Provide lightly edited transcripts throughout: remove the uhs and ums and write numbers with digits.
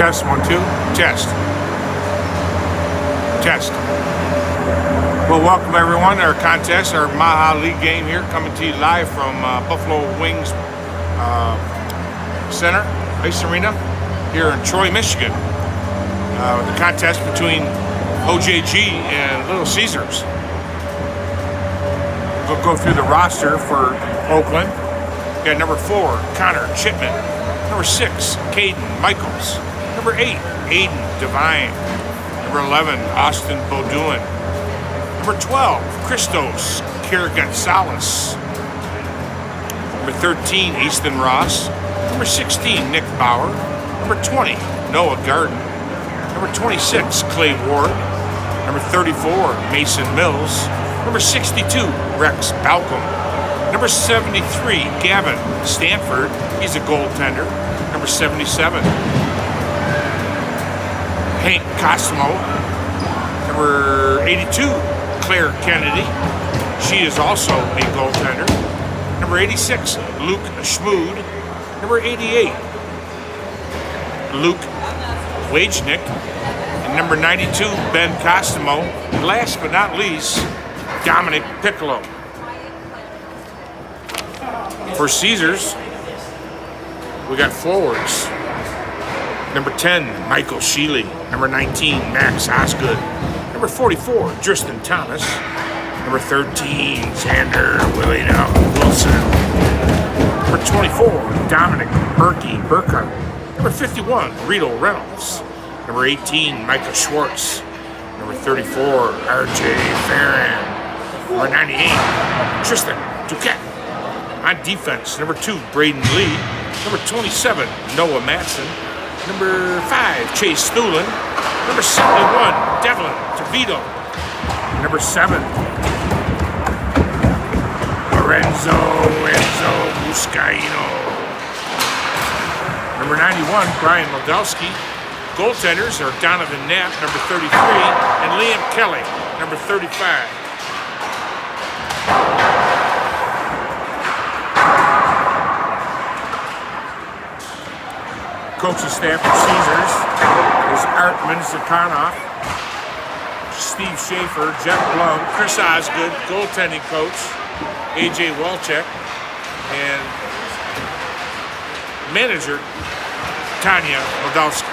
Test, 1, 2, test. Test. Well, welcome everyone to our contest, our MAHA League game here, coming to you live from Buffalo Wings Center, Ice Arena, here in Troy, Michigan. The contest between OJG and Little Caesars. We'll go through the roster for Oakland. We got number 4, Connor Chipman. Number 6, Caden Michaels. Number 8, Aiden Devine. Number 11, Austin Beaudoin. Number 12, Christos Gonzalez. Number 13, Easton Ross. Number 16, Nick Bauer. Number 20, Noah Garden. Number 26, Clay Ward. Number 34, Mason Mills. Number 62, Rex Balcom. Number 73, Gavin Stanford. He's a goaltender. Number 77, Hank Cosmo. Number 82, Claire Kennedy. She is also a goaltender. Number 86, Luke Schmood. Number 88, Luke Wajnik. And number 92, Ben Costamo. And last but not least, Dominic Piccolo. For Caesars, we got forwards. Number 10, Michael Sheely. Number 19, Max Osgood. Number 44, Tristan Thomas. Number 13, Xander Wilson. Number 24, Dominic Burkhart. Number 51, Rito Reynolds. Number 18, Micah Schwartz. Number 34, RJ Farron. Number 98, Tristan Duquette. On defense, number 2, Braden Lee. Number 27, Noah Matson. Number 5, Chase Thulin. Number 71, Devlin DeVito. Number 7, Lorenzo Buscaino. Number 91, Brian Moldowski. Goaltenders are Donovan Knapp, number 33, and Liam Kelly, number 35. Coaching staff for Caesars is Art Minzakonoff, Steve Schaefer, Jeff Blum, Chris Osgood, goaltending coach, AJ Walchek, and manager Tanya Moldowski.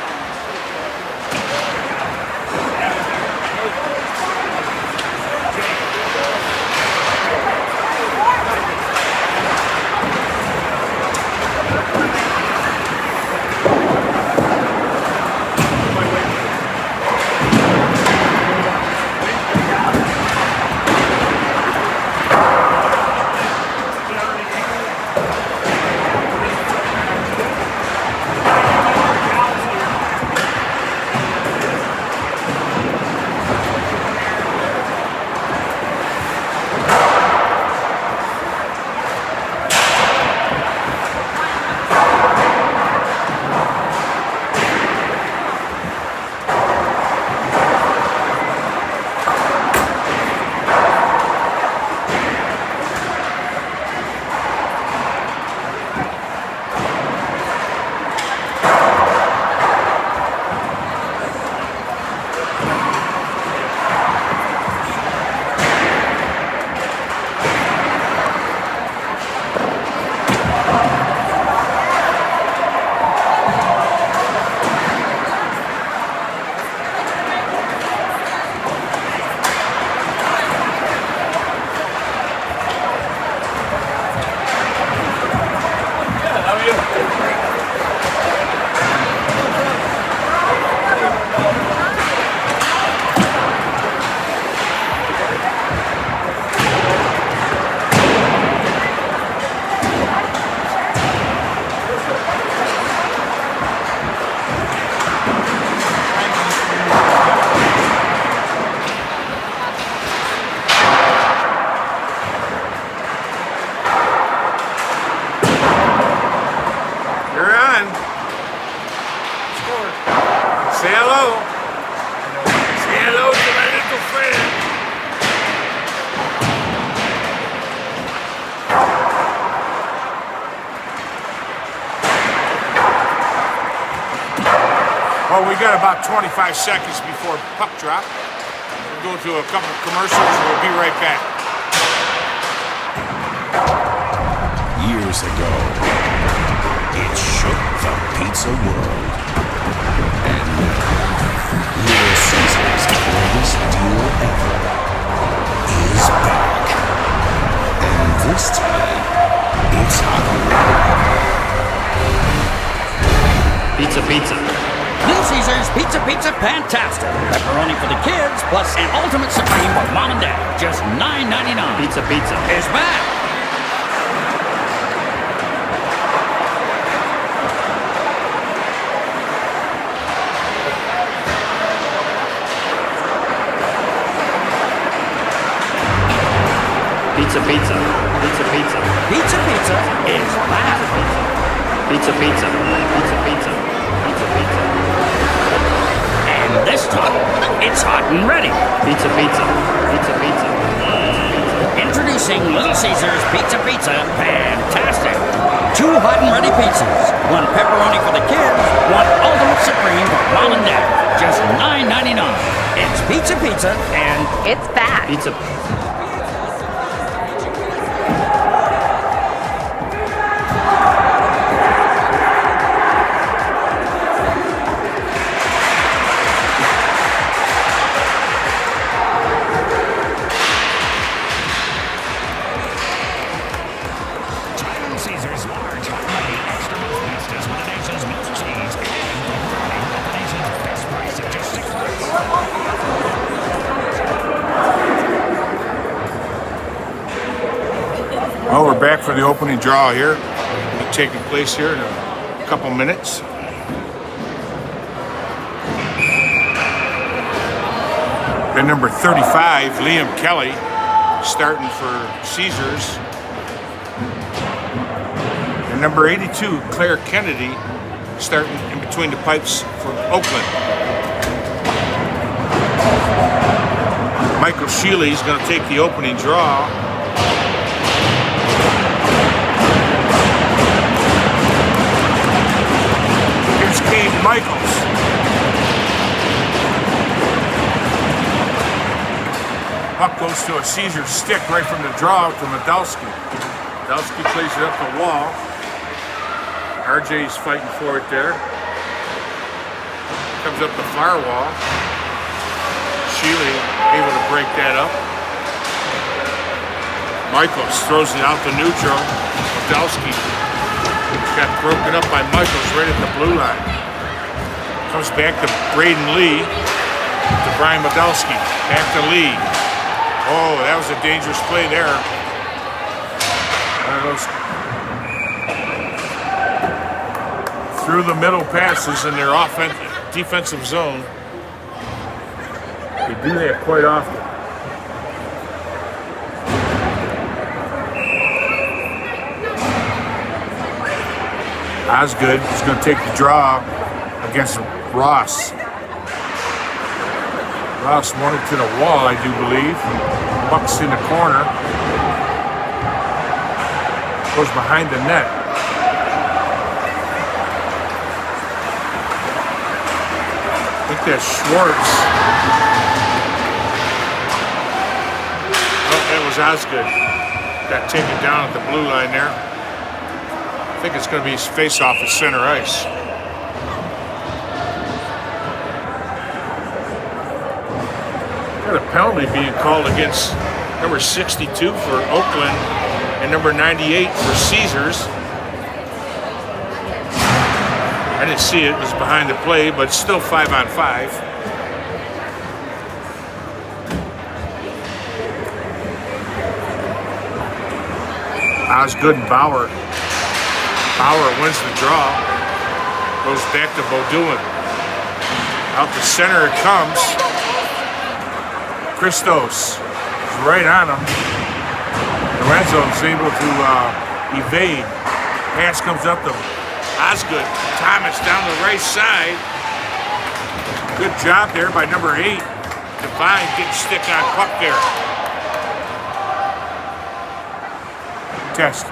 Well, we got about 25 seconds before puck drop. We'll go to a couple of commercials. We'll be right back. Years ago, it shook the pizza world. And Little Caesars' greatest deal ever is back. And this time, it's hot. Pizza, pizza. Little Caesars Pizza Fantastic. Pepperoni for the kids, plus an ultimate supreme for mom and dad. Just $9.99. Pizza, pizza. Is back. Pizza, pizza. Pizza, pizza. Pizza is back. Pizza, pizza. Pizza, pizza. Pizza, pizza. And this time, it's hot and ready. Pizza, pizza. Pizza, pizza. Introducing Little Caesars Pizza Fantastic. 2 hot and ready pizzas. 1 pepperoni for the kids, 1 ultimate supreme for mom and dad. Just $9.99. It's pizza and It's back. Pizza. Caesars large, hot-ready, extra most pastas with the nation's most cheese and pepperoni at the nation's best price of just $6. Well, we're back for the opening draw here. It'll be taking place here in a couple minutes. And number 35, Liam Kelly, starting for Caesars. And number 82, Claire Kennedy, starting in between the pipes for Oakland. Michael Shealy is going to take the opening draw. Here's Cade Michaels. Puck goes to a Caesar stick right from the draw to Medalski. Medalski plays it up the wall. RJ's fighting for it there. Comes up the far wall. Shealy able to break that up. Michaels throws it out to neutral. Medalski got broken up by Michaels right at the blue line. Comes back to Braden Lee. To Brian Medalski. Back to Lee. Oh, that was a dangerous play there. One of those through the middle passes in their defensive zone. They do that quite often. Osgood is going to take the draw against Ross. Ross won it to the wall, I do believe. Buck's in the corner. Goes behind the net. I think that's Schwartz. Oh, that was Osgood. Got taken down at the blue line there. I think it's going to be his face-off at center ice. Got a penalty being called against number 62 for Oakland and number 98 for Caesars. I didn't see it, it was behind the play, but it's still 5-on-5. Osgood and Bauer. Bauer wins the draw. Goes back to Beaudoin. Out the center it comes. Christos is right on him. Lorenzo's able to evade. Pass comes up to Osgood. Thomas down the right side. Good job there by number 8. Devine getting stick on puck there. Test.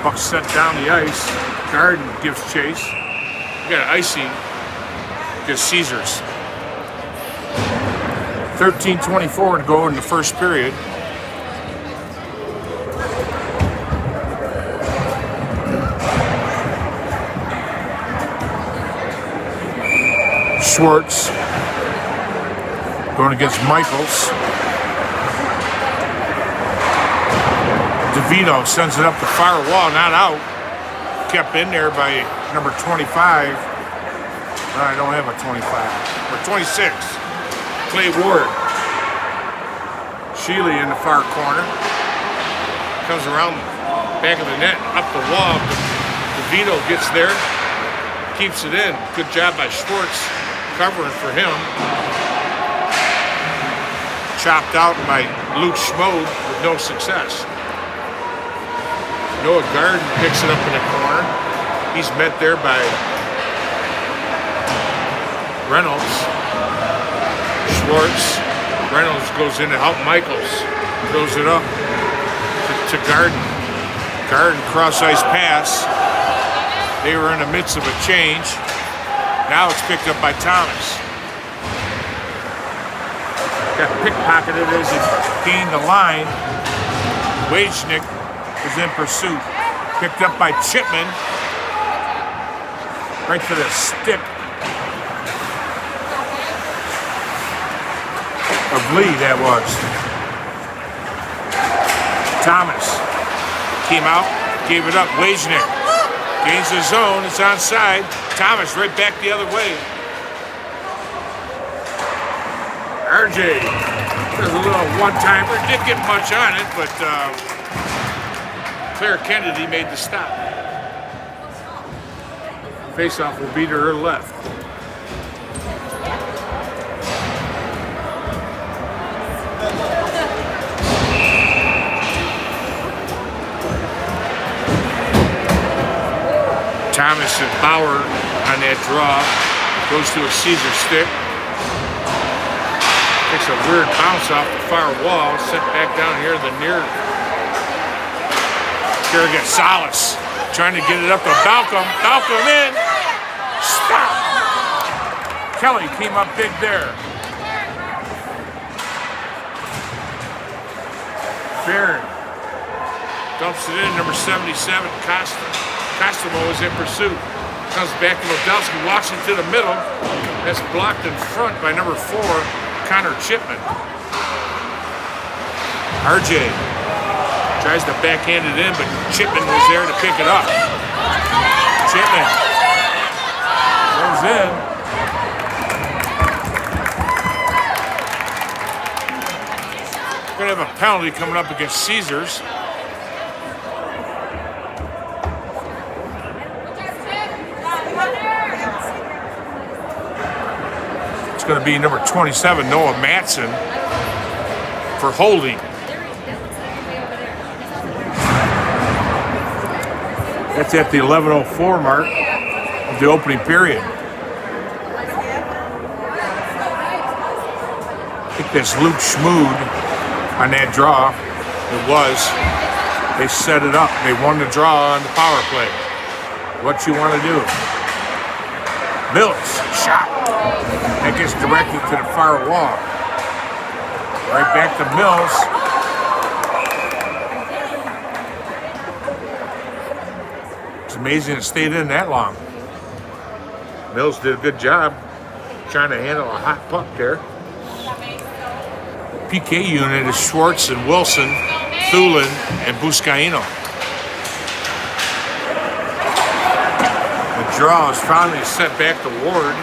Puck sent down the ice. Garden gives chase. We got an icing against Caesars. 13:24 to go in the first period. Schwartz going against Michaels. DeVito sends it up the far wall, not out. Kept in there by number 25. No, I don't have a 25. Or 26. Clay Ward. Sheely in the far corner. Comes around the back of the net, up the wall. DeVito gets there. Keeps it in. Good job by Schwartz covering for him. Chopped out by Luke Schmode with no success. Noah Garden picks it up in the corner. He's met there by Reynolds. Schwartz. Reynolds goes in to help Michaels. Throws it up to Garden. Garden cross-ice pass. They were in the midst of a change. Now it's picked up by Thomas. Got pickpocketed as he gained the line. Wajnik is in pursuit. Picked up by Chipman. Right to the stick of Lee, that was. Thomas came out, gave it up. Wajnik gains his zone, it's onside. Thomas right back the other way. RJ does a little one-timer. Didn't get much on it, but Claire Kennedy made the stop. Faceoff will be to her left. Thomas and Bauer on that draw. Goes to a Caesar stick. Takes a weird bounce off the far wall. Sent back down here to the near. Here again, Salas. Trying to get it up to Balcom. Balcom in. Stop. Kelly came up big there. Barron dumps it in. Number 77, Costa. Costello is in pursuit. Comes back to Modelsky, walks into the middle. That's blocked in front by number 4, Connor Chipman. RJ tries to backhand it in, but Chipman was there to pick it up. Chipman goes in. We're going to have a penalty coming up against Caesars. It's going to be number 27, Noah Matson, for holding. That's at the 11:04 mark of the opening period. I think that's Luke Schmood on that draw. It was. They set it up. They won the draw on the power play. What you want to do? Mills, shot. That gets directed to the far wall. Right back to Mills. It's amazing it stayed in that long. Mills did a good job trying to handle a hot puck there. PK unit is Schwartz and Wilson, Thulin, and Buscaino. The draw is finally set back to Ward.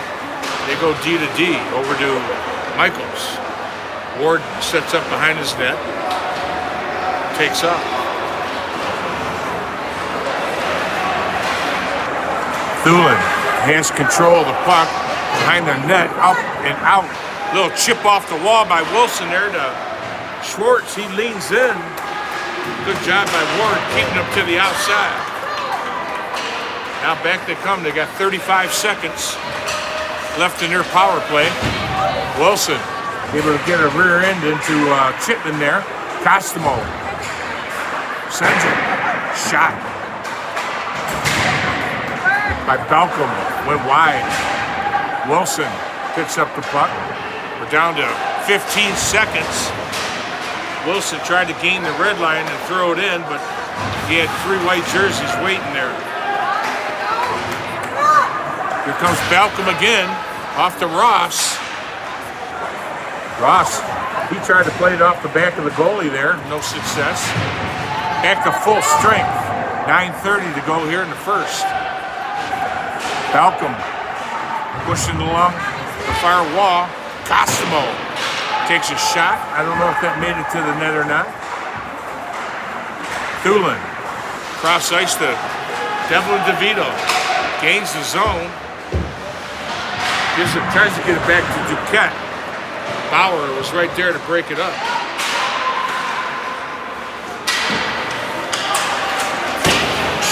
They go D to D over to Michaels. Ward sets up behind his net, takes off. Thulin has control of the puck behind the net, up and out. Little chip off the wall by Wilson there to Schwartz. He leans in. Good job by Ward keeping him to the outside. Now back they come. They got 35 seconds left in their power play. Wilson able to get a rear end into Chipman there. Costello sends it. Shot by Balcom. went wide. Wilson picks up the puck. We're down to 15 seconds. Wilson tried to gain the red line and throw it in, but he had 3 white jerseys waiting there. Here comes Balcom again, off to Ross. Ross, he tried to play it off the back of the goalie there, no success. Back to full strength, 9:30 to go here in the first. Balcom pushing along the far wall. Cosimo takes a shot. I don't know if that made it to the net or not. Thulin, cross ice to Devlin DeVito. Gains the zone. Tries to get it back to Duquette. Bauer was right there to break it up.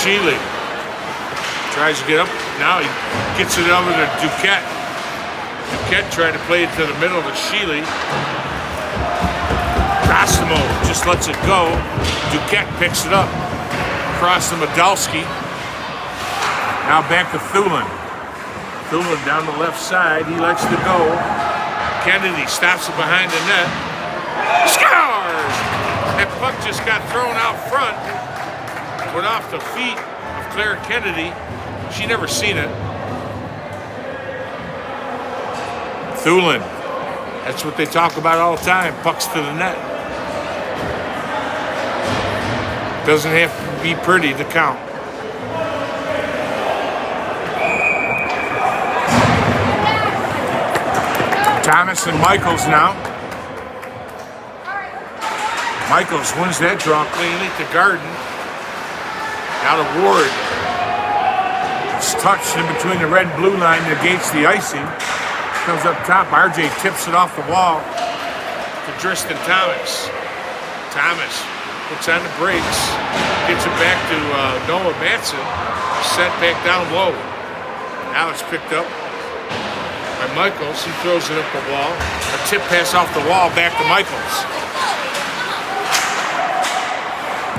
Sheely tries to get up. Now he gets it over to Duquette. Duquette trying to play it to the middle to Sheely. Cosimo just lets it go. Duquette picks it up. Across to Medalski. Now back to Thulin. Thulin down the left side. He lets it go. Kennedy stops it behind the net. Scores! That puck just got thrown out front. Went off the feet of Claire Kennedy. She never seen it. Thulin. That's what they talk about all the time. Pucks to the net. Doesn't have to be pretty to count. Thomas and Michaels now. Michaels wins that draw cleanly to Garden. Now to Ward. It's touched in between the red and blue line, negates the icing. Comes up top. RJ tips it off the wall to Tristan Thomas. Thomas puts on the brakes. Gets it back to Noah Matson. Set back down low. Now it's picked up by Michaels. He throws it up the wall. A tip pass off the wall back to Michaels.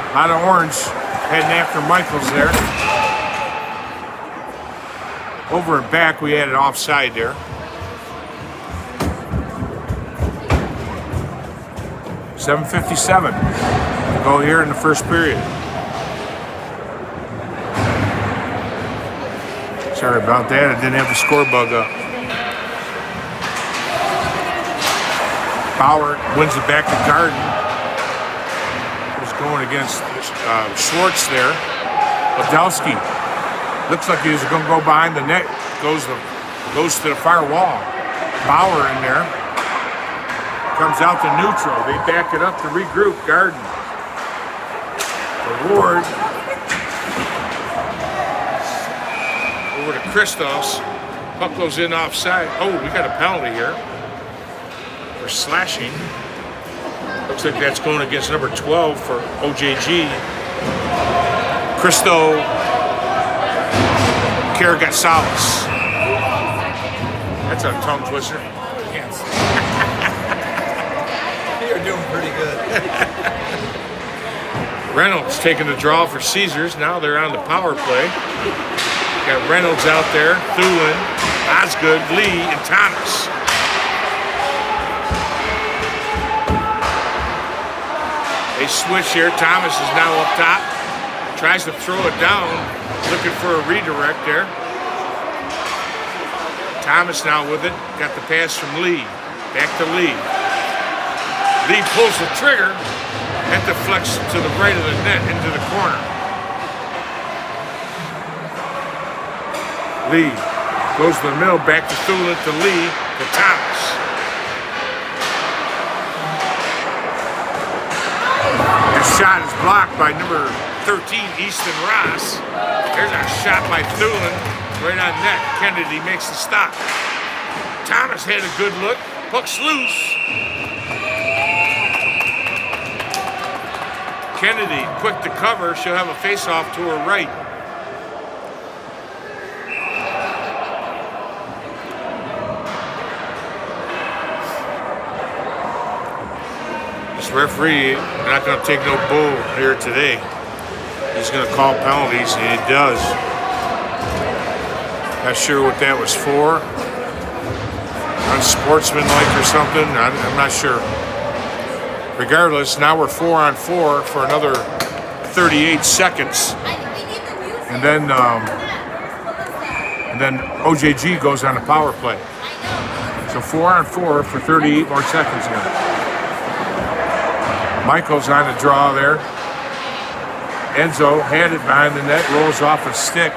A lot of orange heading after Michaels there. Over and back, we had an offside there. .757 to go here in the first period. Sorry about that, I didn't have the score bug up. Bauer wins it back to Garden. He's going against Schwartz there. Podolski looks like he's going to go behind the net. Goes to the far wall. Bauer in there. Comes out to neutral. They back it up to regroup. Garden. The Ward. Over to Christos. Puck goes in offside. Oh, we got a penalty here for slashing. Looks like that's going against number 12 for OJG. Cristo Karagatsalis. That's a tongue twister. You're doing pretty good. Reynolds taking the draw for Caesars. Now they're on the power play. Got Reynolds out there, Thulin, Osgood, Lee, and Thomas. They switch here. Thomas is now up top. Tries to throw it down. Looking for a redirect there. Thomas now with it. Got the pass from Lee. Back to Lee. Lee pulls the trigger. That deflects to the right of the net into the corner. Lee goes to the middle, back to Thulin, to Lee, to Thomas. That shot is blocked by number 13, Easton Ross. There's a shot by Thulin, right on net. Kennedy makes the stop. Thomas had a good look. Puck's loose. Kennedy, quick to cover. She'll have a face-off to her right. This referee not going to take no bull here today. He's going to call penalties, and he does. Not sure what that was for. Unsportsmanlike or something. I'm not sure. Regardless, now we're 4-on-4 for another 38 seconds. And then OJG goes on a power play. So 4-on-4 for 38 more seconds here. Michael's on the draw there. Enzo had it behind the net, rolls off a stick.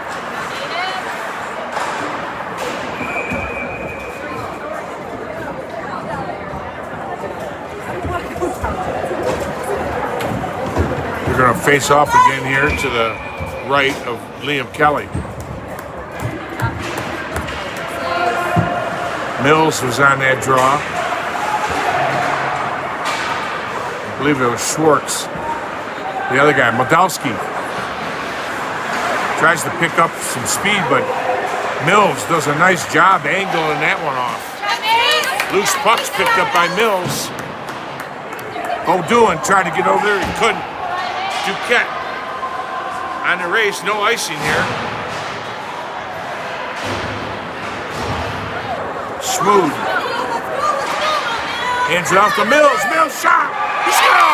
We're going to face off again here to the right of Liam Kelly. Mills was on that draw. I believe it was Schwartz. The other guy, Modalski, tries to pick up some speed, but Mills does a nice job angling that one off. Loose puck's picked up by Mills. O'Doin tried to get over there, he couldn't. Duquette on the race, no icing here. Smooth. Hands it off to Mills. Mills shot. He scored!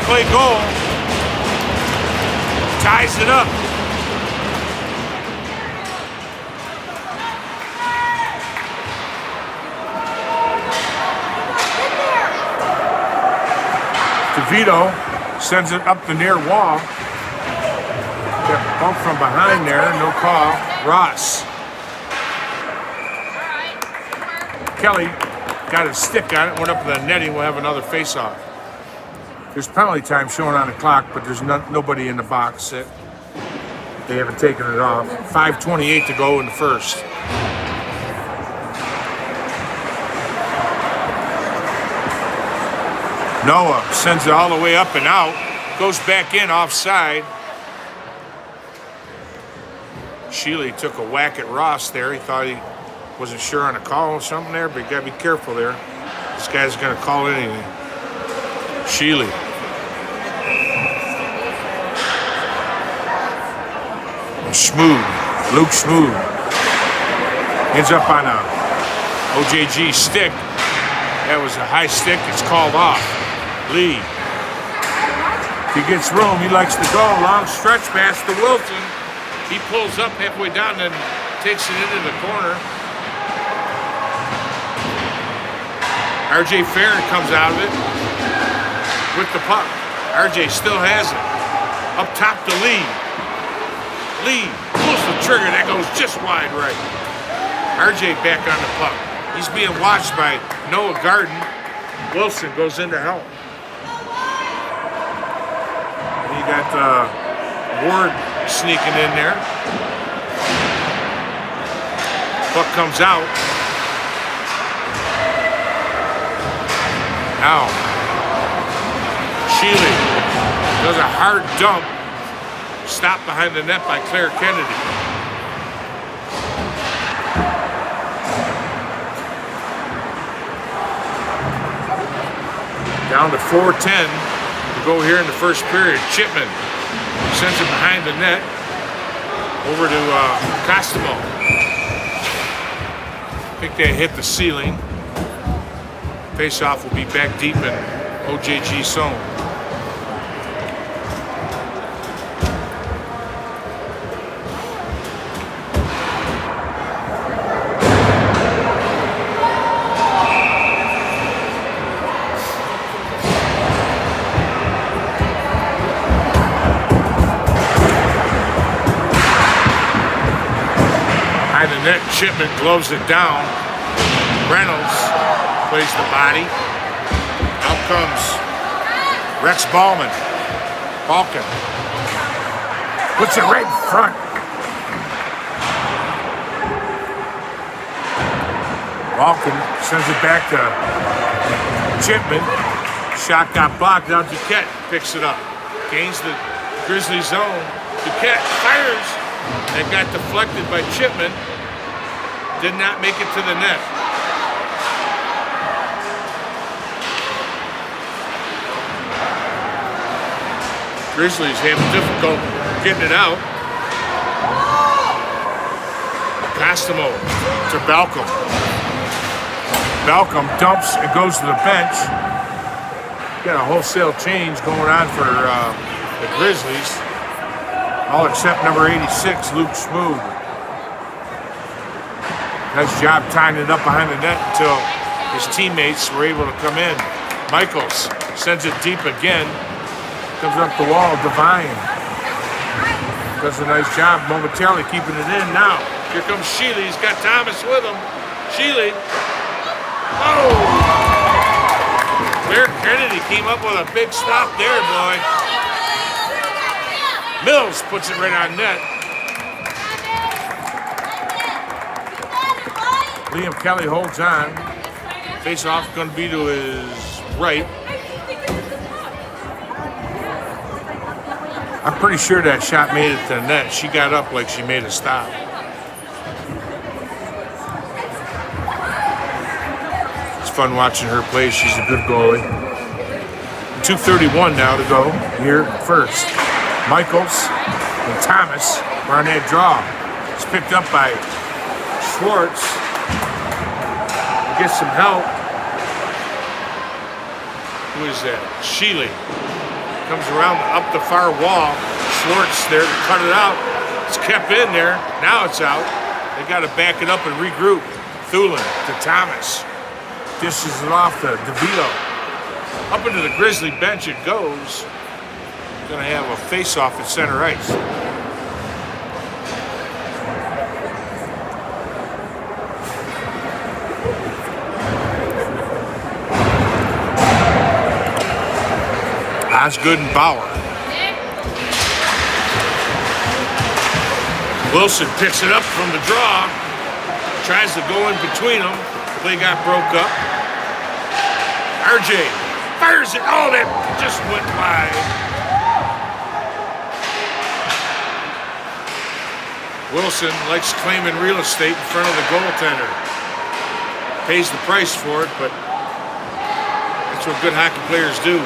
Play goal, ties it up. DeVito sends it up the near wall. Got bumped from behind there, no call. Ross. Kelly got his stick on it, went up to the netting. We'll have another face-off. There's penalty time showing on the clock, but there's nobody in the box. They haven't taken it off. 5:28 to go in the first. Noah sends it all the way up and out. Goes back in offside. Shealy took a whack at Ross there. He thought he wasn't sure on a call or something there, but you got to be careful there. This guy's going to call anything. Shealy. Smooth, Luke Smooth, ends up on a OJG stick. That was a high stick, it's called off. Lee. If he gets room, he likes to go. Long stretch pass to Wilson. He pulls up halfway down and takes it into the corner. RJ Farron comes out of it with the puck. RJ still has it. Up top to Lee. Lee pulls the trigger, that goes just wide right. RJ back on the puck. He's being watched by Noah Garden. Wilson goes in to help. And you got Ward sneaking in there. Puck comes out. Now, Shealy does a hard dump. Stopped behind the net by Claire Kennedy. Down to 4:10 to go here in the first period. Chipman sends it behind the net over to Costamo. I think that hit the ceiling. Face-off will be back deep in OJG zone. Chipman gloves it down. Reynolds plays the body. Out comes Rex Balkan. Puts it right in front. Malkin sends it back to Chipman. Shot got blocked. Now Duquette picks it up. Gains the Grizzly zone. Duquette fires. That got deflected by Chipman. Did not make it to the net. Grizzlies have difficult getting it out. Costamo to Balcom. Balcom dumps and goes to the bench. Got a wholesale change going on for the Grizzlies. All except number 86, Luke Smoot. Nice job tying it up behind the net until his teammates were able to come in. Michaels sends it deep again. Comes up the wall, Devine. Does a nice job momentarily keeping it in. Now, here comes Sheely. He's got Thomas with him. Sheely. Oh! Claire Kennedy came up with a big stop there, boy. Mills puts it right on net. Liam Kelly holds on. Face off going to be to his right. I'm pretty sure that shot made it to the net. She got up like she made a stop. It's fun watching her play. She's a good goalie. 2:31 now to go here first. Michaels and Thomas are on that draw. It's picked up by Schwartz. Gets some help. Who is that? Sheely. Comes around up the far wall. Schwartz there to cut it out. It's kept in there. Now it's out. They got to back it up and regroup. Thulin to Thomas. Dishes it off to DeVito. Up into the Grizzly bench it goes. Going to have a face-off at center ice. Osgood and Bauer. Wilson picks it up from the draw. Tries to go in between them. Play got broke up. RJ fires it. Oh, that just went wide. Wilson likes claiming real estate in front of the goaltender. Pays the price for it, but that's what good hockey players do.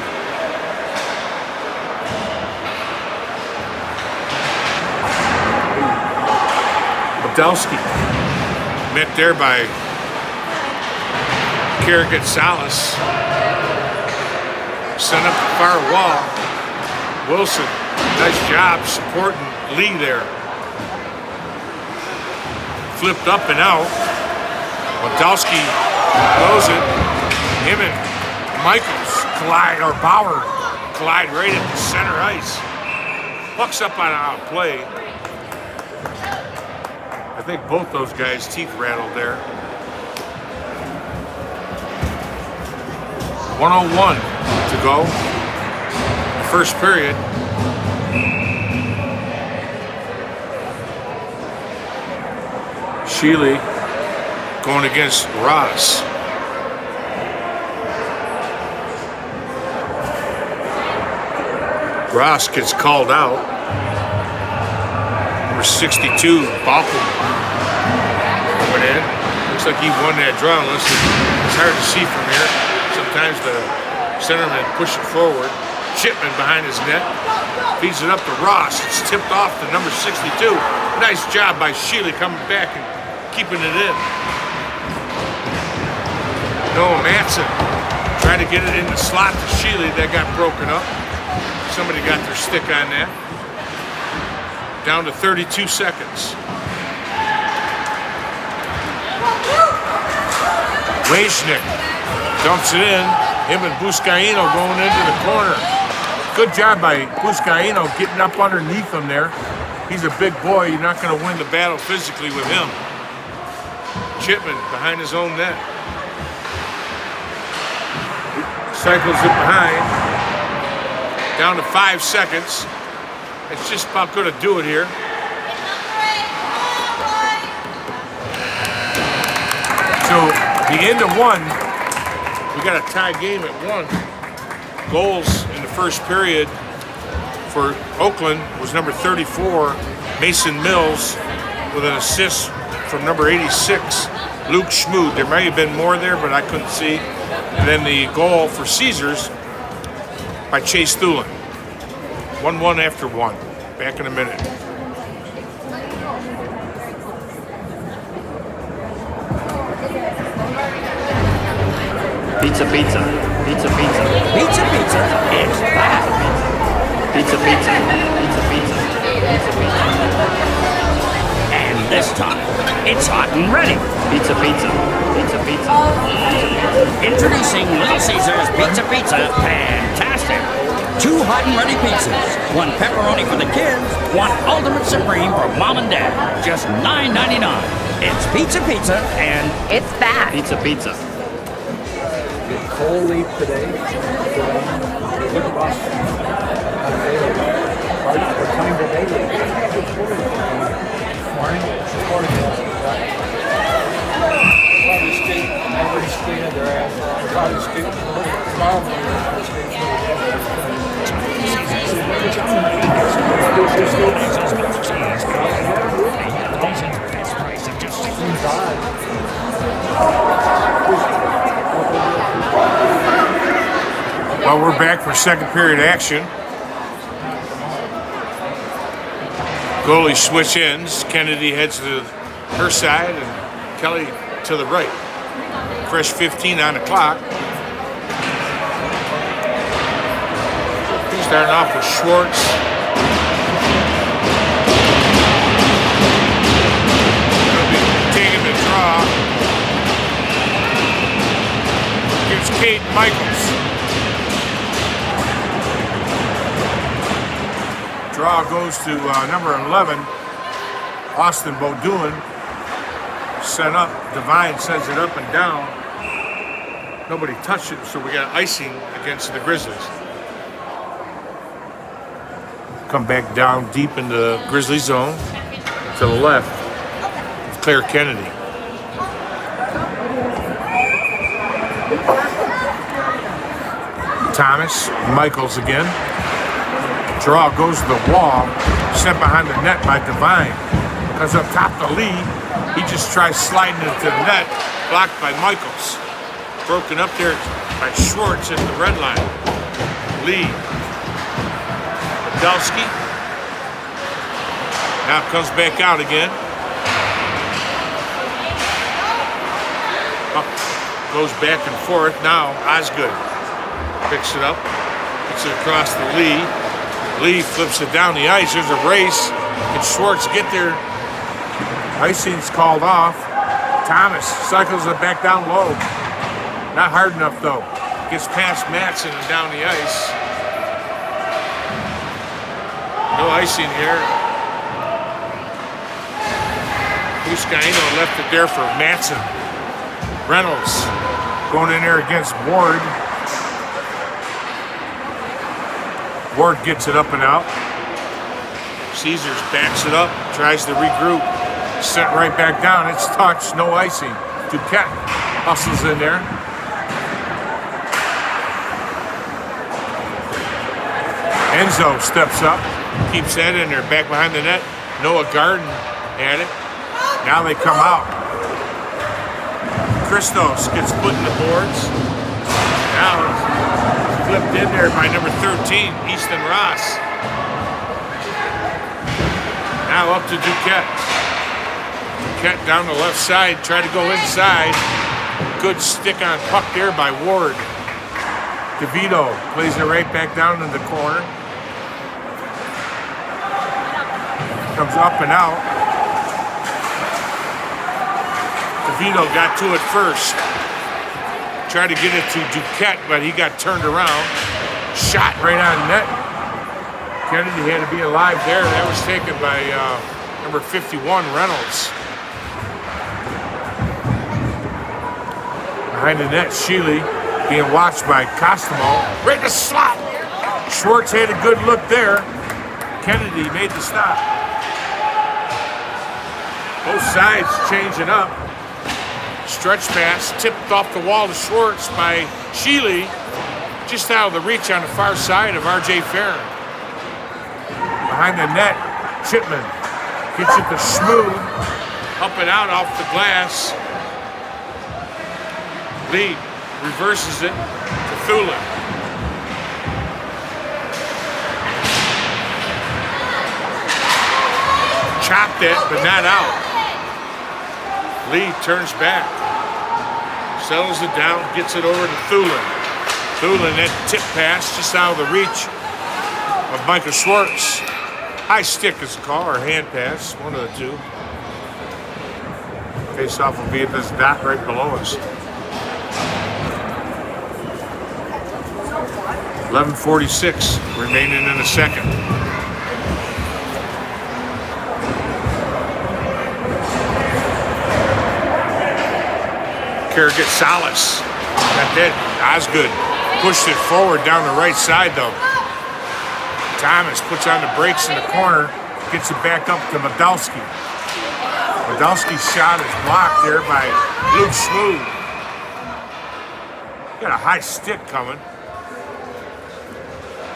Podolsky met there by Kerrigan Salas. Sent up the far wall. Wilson, nice job supporting Lee there. Flipped up and out. Podolsky blows it. Him and Michaels collide, or Bauer collide right at the center ice. Puck's up on a play. I think both those guys' teeth rattled there. 1:01 to go. The first period. Sheely going against Ross. Ross gets called out. Number 62, Balcom. Went in. Looks like he won that draw, unless it's hard to see from here. Sometimes the centerman push it forward. Chipman behind his net. Feeds it up to Ross. It's tipped off to number 62. Nice job by Sheely coming back and keeping it in. Noah Matson trying to get it in the slot to Sheely. That got broken up. Somebody got their stick on that. Down to 32 seconds. Leishnick dumps it in. Him and Buscaino going into the corner. Good job by Buscaino getting up underneath him there. He's a big boy. You're not going to win the battle physically with him. Chipman behind his own net. Cycles it behind. Down to 5 seconds. It's just about going to do it here. So The end of one, we got a tie game at 1. Goals in the first period for Oakland was number 34, Mason Mills, with an assist from number 86, Luke Schmood. There may have been more there, but I couldn't see. And then the goal for Caesars by Chase Thulin. 1-1 after 1. Back in a minute. Pizza, pizza. Pizza, pizza. Pizza Pizza is back. Pizza, pizza. Pizza, pizza. Pizza, pizza. And this time, it's hot and ready. Pizza, pizza. Pizza, pizza. Introducing Little Caesars Pizza. Fantastic. 2 hot and ready pizzas. 1 pepperoni for the kids, 1 ultimate supreme for mom and dad. Just $9.99. It's Pizza and It's back. Pizza, pizza. Coal leaf today. Good bus. What time did they leave? Morning. Probably skate. Everybody skated their ass off. Probably skate. Best price of just Well, we're back for second period action. Goalie switch ends. Kennedy heads to her side and Kelly to the right. Fresh 15 on the clock. Starting off with Schwartz. Taking the draw. Gives Kate Michaels. Draw goes to number 11, Austin Beaudoin. Sent up. Devine sends it up and down. Nobody touched it, so we got icing against the Grizzlies. Come back down deep in the Grizzly zone to the left. Claire Kennedy. Thomas, Michaels again. Draw goes to the wall, sent behind the net by Devine. Comes up top to Lee. He just tries sliding into the net, blocked by Michaels. Broken up there by Schwartz at the red line. Lee. Podolsky. Now comes back out again. Up, goes back and forth. Now Osgood picks it up, gets it across the Lee. Lee flips it down the ice. There's a race. Can Schwartz get there? Icing's called off. Thomas cycles it back down low. Not hard enough though. Gets past Matson and down the ice. No icing here. Buscaino left it there for Matson. Reynolds going in there against Ward. Ward gets it up and out. Caesars backs it up, tries to regroup. Sent right back down. It's touched, no icing. Duquette hustles in there. Enzo steps up, keeps that in there, back behind the net. Noah Garden had it. Now they come out. Christos gets put in the boards. Now flipped in there by number 13, Easton Ross. Now up to Duquette. Duquette down the left side, tried to go inside. Good stick on puck there by Ward. DeVito plays it right back down in the corner. Comes up and out. DeVito got to it first. Tried to get it to Duquette, but he got turned around. Shot right on net. Kennedy had to be alive there. That was taken by number 51, Reynolds. Behind the net, Sheely being watched by Costomo. Right in the slot. Schwartz had a good look there. Kennedy made the stop. Both sides changing up. stretch pass, tipped off the wall to Schwartz by Sheely. Just out of the reach on the far side of R.J. Farron. Behind the net, Chipman gets it to Smooth. Up and out off the glass. Lee reverses it to Thulin. Chopped it, but not out. Lee turns back. Settles it down, gets it over to Thulin. Thulin, that tip pass just out of the reach of Micah Schwartz. High stick is the call, or hand pass, one of the two. Face-off will be at this dot right below us. 11:46 remaining in the second. Kerr gets Salas. Got that. Osgood pushed it forward down the right side though. Thomas puts on the brakes in the corner, gets it back up to Modalski. Modalski's shot is blocked there by Luke Smooth. Got a high stick coming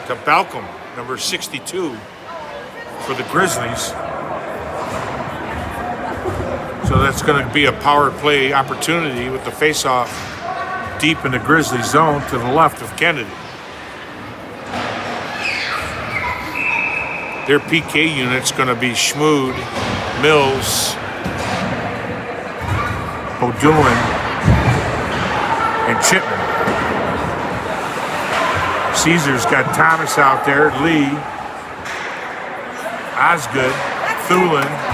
to Balcom, number 62 for the Grizzlies. So that's going to be a power play opportunity with the face-off deep in the Grizzly zone to the left of Kennedy. Their PK unit's going to be Schmood, Mills, O'Doulin, and Chipman. Caesars got Thomas out there, Lee, Osgood, Thulin,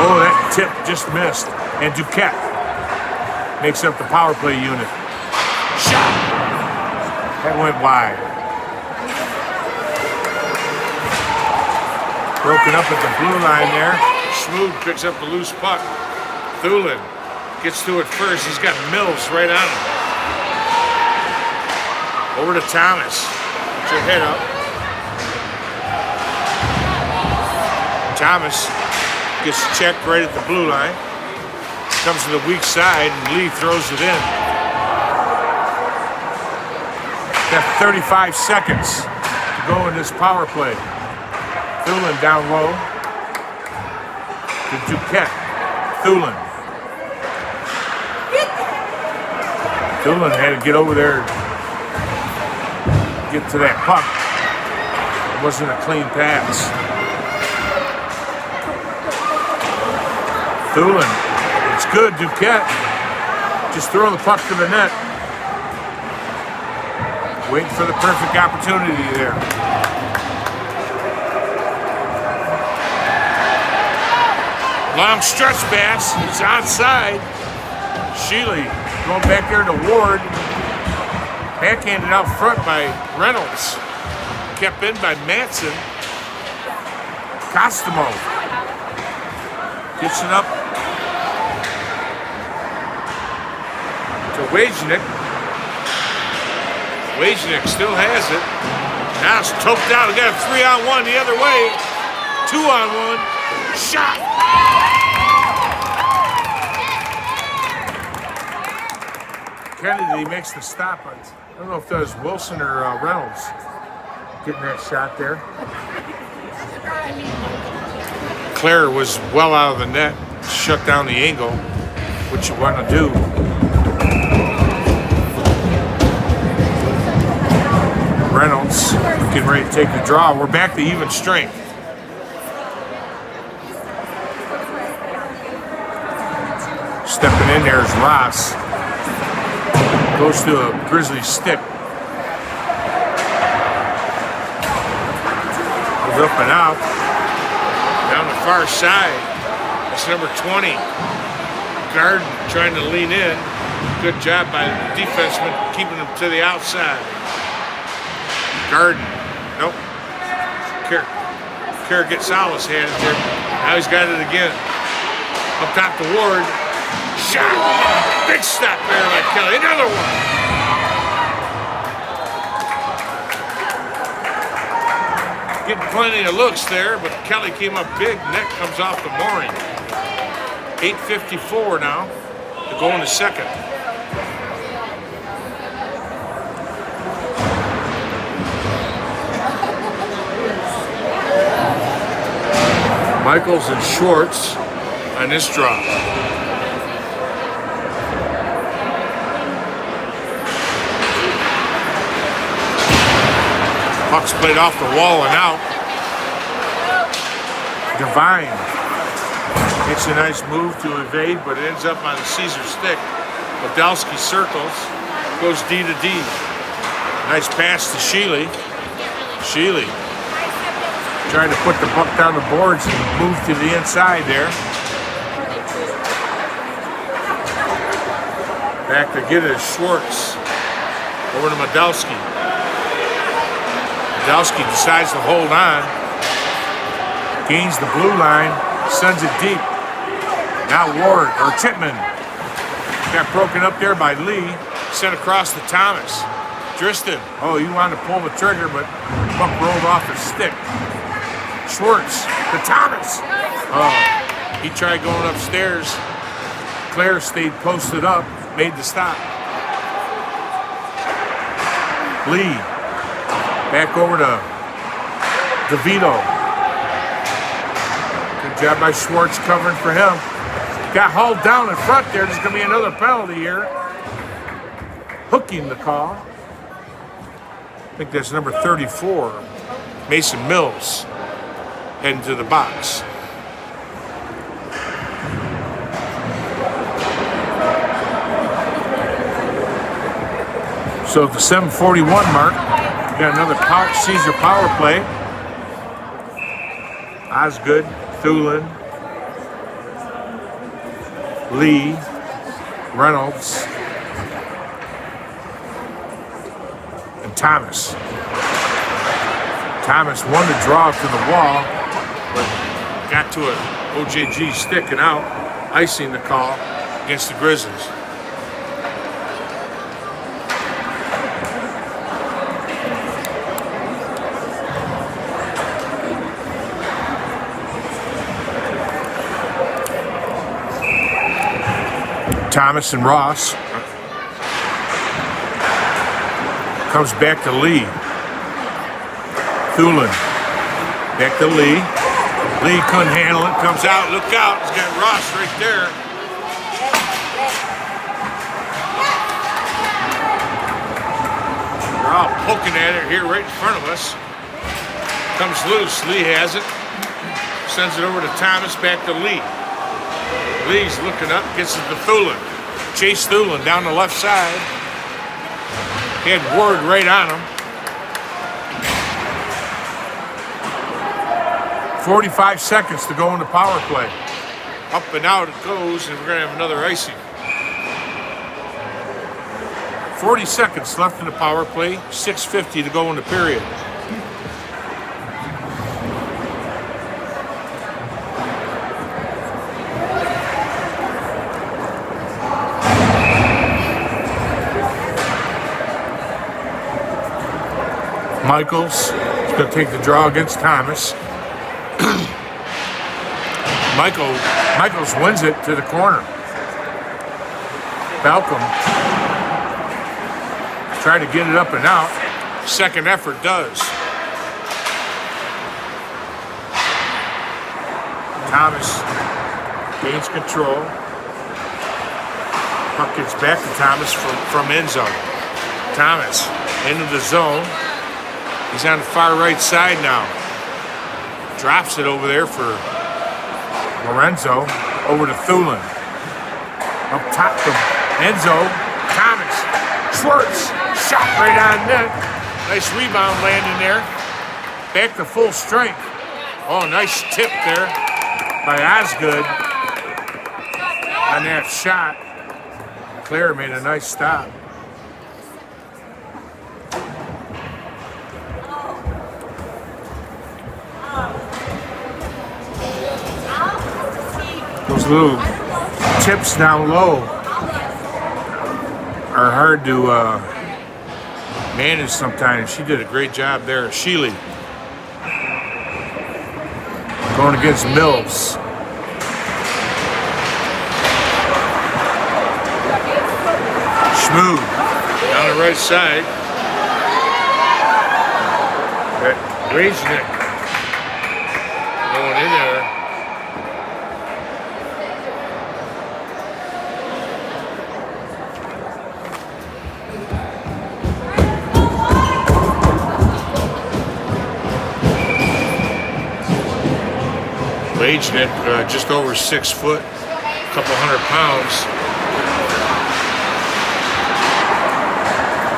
oh, that tip just missed. And Duquette makes up the power play unit. Shot! That went wide. Broken up at the blue line there. Schmood picks up the loose puck. Thulin gets to it first. He's got Mills right on him. Over to Thomas. Put your head up. Thomas gets checked right at the blue line. Comes to the weak side and Lee throws it in. Got 35 seconds to go in this power play. Thulin down low to Duquette. Thulin. Thulin had to get over there, get to that puck. It wasn't a clean pass. Thulin, it's good, Duquette. Just throw the puck to the net. Waiting for the perfect opportunity there. Long stretch pass, it's onside. Sheely going back there to Ward. Backhanded out front by Reynolds. Kept in by Matson. Costomo gets it up to Wajnik. Wajnik still has it. Now it's toped out. We got a 3-on-1 the other way. 2-on-1. Shot. Kennedy makes the stop. I don't know if that was Wilson or Reynolds getting that shot there. Claire was well out of the net, shut down the angle, what you want to do. Reynolds getting ready to take the draw. We're back to even strength. Stepping in there is Ross. Goes to a Grizzly stick. Goes up and out. Down the far side. That's number 20. Garden trying to lean in. Good job by the defenseman keeping him to the outside. Garden. Nope. Kerr gets Salas handed there. Now he's got it again. Up top to Ward. Shot. Big stop there by Kelly. Another one. Getting plenty of looks there, but Kelly came up big. Neck comes off the mooring. 8:54 now to go in the second. Michaels and Schwartz on this drop. Puck's played off the wall and out. Devine makes a nice move to evade, but it ends up on the Caesar stick. Podolsky circles, goes D to D. Nice pass to Sheely. Sheely trying to put the puck down the boards and move to the inside there. Back to get it is Schwartz. Over to Podolsky. Podolsky decides to hold on. Gains the blue line, sends it deep. Now Ward, or Chipman. Got broken up there by Lee. Sent across to Thomas. Driston. Oh, he wanted to pull the trigger, but the puck rolled off his stick. Schwartz to Thomas. Oh, he tried going upstairs. Claire stayed posted up, made the stop. Lee. Back over to DeVito. Good job by Schwartz covering for him. Got hauled down in front there. There's going to be another penalty here. Hooking the call. I think that's number 34. Mason Mills heading to the box. So at the 7:41 mark, got another Caesar power play. Osgood, Thulin, Lee, Reynolds, and Thomas. Thomas won the draw to the wall, but got to a OJG sticking out, icing the call against the Grizzlies. Thomas and Ross. Comes back to Lee. Thulin. Back to Lee. Lee couldn't handle it. Comes out. Look out. He's got Ross right there. They're all poking at it here right in front of us. Comes loose. Lee has it. Sends it over to Thomas. Back to Lee. Lee's looking up, gets it to Thulin. Chase Thulin down the left side. He had Ward right on him. 45 seconds to go in the power play. Up and out it goes, and we're going to have another icing. 40 seconds left in the power play, 6:50 to go in the period. Michaels is going to take the draw against Thomas. Michaels wins it to the corner. Balcom tried to get it up and out. Second effort does. Thomas gains control. Puck gets back to Thomas from end zone. Thomas into the zone. He's on the far right side now. Drops it over there for Lorenzo. Over to Thulin. Up top to Enzo. Thomas. Schwartz. Shot right on net. Nice rebound landing there. Back to full strength. Oh, nice tip there by Osgood on that shot. Claire made a nice stop. Those little tips down low are hard to manage sometimes. She did a great job there. Sheely going against Mills. Smooth down the right side. Rajnik going in there. Rajnik, just over 6 foot, a couple 100 pounds.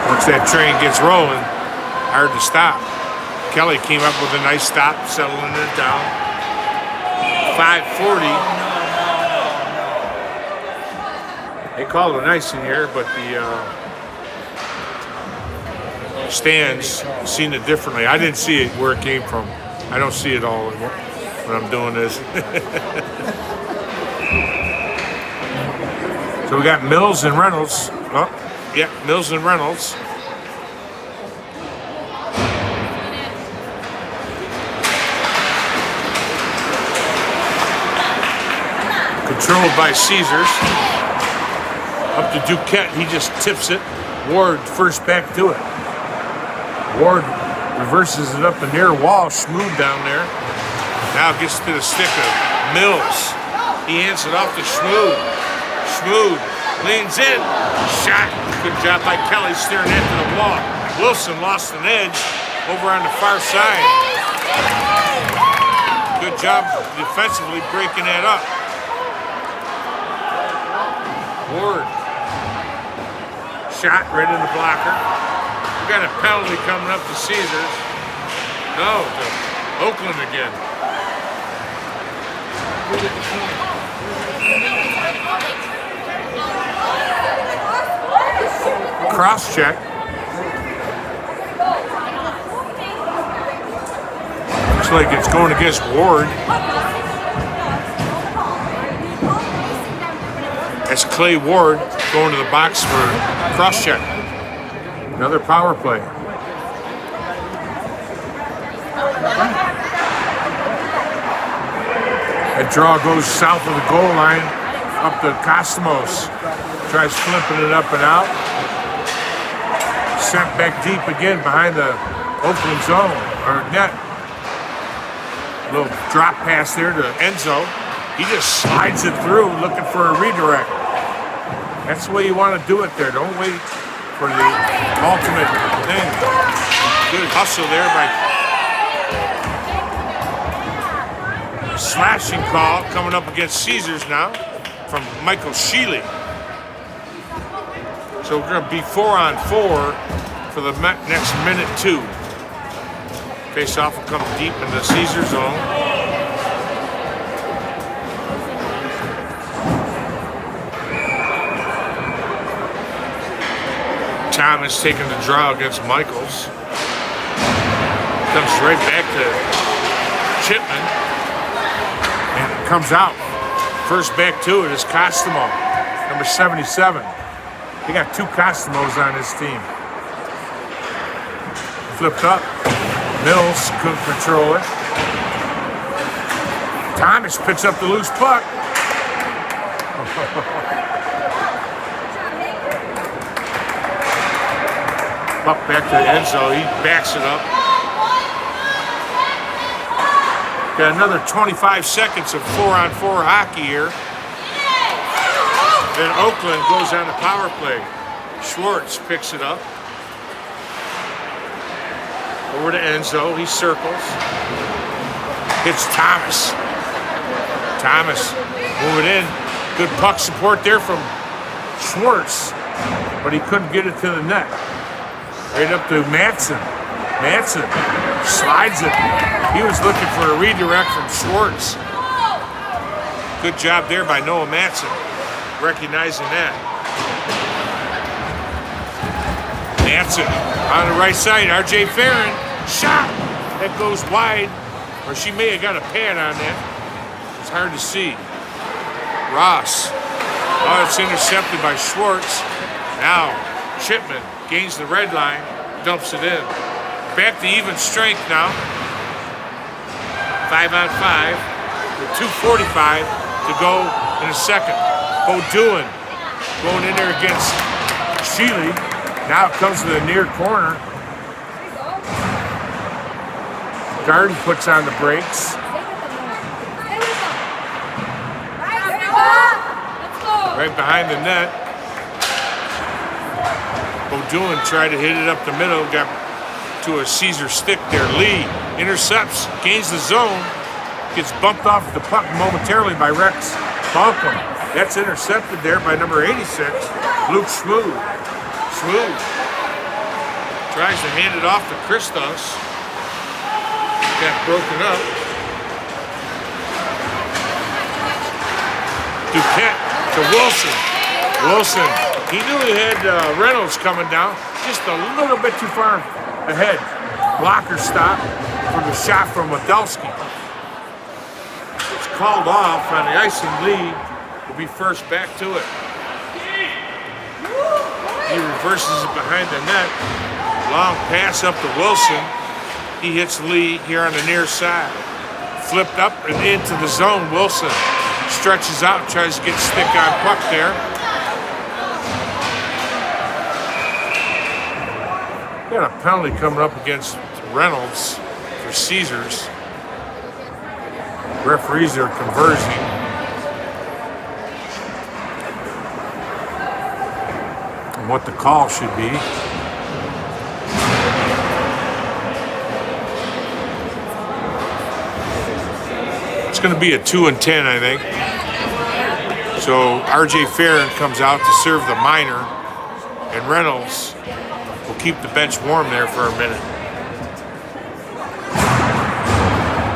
Once that train gets rolling, hard to stop. Kelly came up with a nice stop, settling it down. 540. They called it nice in here, but the stands seen it differently. I didn't see it where it came from. I don't see it all when I'm doing this. So we got Mills and Reynolds. Oh, yeah, Mills and Reynolds. Controlled by Caesars. Up to Duquette, he just tips it. Ward first back to it. Ward reverses it up the near wall, smooth down there. Now gets to the stick of Mills. He hands it off to Smooth. Smooth leans in. Shot. Good job by Kelly staring after the wall. Wilson lost an edge over on the far side. Good job defensively breaking that up. Ward. Shot right in the blocker. We got a penalty coming up to Caesars. No, to Oakland again. Cross check. Looks like it's going against Ward. That's Clay Ward going to the box for cross check. Another power play. That draw goes south of the goal line, up to Cosmos. Tries flipping it up and out. Sent back deep again behind the Oakland zone, or net. Little drop pass there to Enzo. He just slides it through looking for a redirect. That's the way you want to do it there. Don't wait for the ultimate thing. Good hustle there by slashing call coming up against Caesars now from Michael Sheely. So we're going to be 4-on-4 for the next minute 2. Face-off will come deep in the Caesar zone. Thomas taking the draw against Michaels. Comes right back to Chipman. And it comes out. First back to it is Costomo, number 77. He got 2 Costomos on his team. Flipped up. Mills couldn't control it. Thomas picks up the loose puck. Puck back to Enzo. He backs it up. Got another 25 seconds of 4-on-4 hockey here. Then Oakland goes on the power play. Schwartz picks it up. Over to Enzo. He circles. Hits Thomas. Thomas moving in. Good puck support there from Schwartz. But he couldn't get it to the net. Right up to Madsen. Madsen slides it. He was looking for a redirect from Schwartz. Good job there by Noah Madsen, recognizing that. Madsen on the right side. R.J. Farron, shot. That goes wide. Or she may have got a pad on that. It's hard to see. Ross. Oh, it's intercepted by Schwartz. Now, Chipman gains the red line, dumps it in. Back to even strength now. 5-on-5. with 2:45 to go in a second. O'Doin going in there against Sheely. Now it comes to the near corner. Garden puts on the brakes. Right behind the net. O'Doin tried to hit it up the middle, got to a Caesar stick there. Lee intercepts, gains the zone, gets bumped off the puck momentarily by Rex Balcom. That's intercepted there by number 86, Luke Smooth. Smooth tries to hand it off to Christos. Got broken up. Duquette to Wilson. Wilson, he knew he had Reynolds coming down, just a little bit too far ahead. Blocker stop from the shot from Wadowski. It's called off on the icing. Lead will be first back to it. He reverses it behind the net. Long pass up to Wilson. He hits Lee here on the near side. Flipped up and into the zone. Wilson stretches out, tries to get stick on puck there. Got a penalty coming up against Reynolds for Caesars. Referees are conversing. And what the call should be. It's going to be a 2-10, I think. So RJ Farron comes out to serve the minor, and Reynolds will keep the bench warm there for a minute.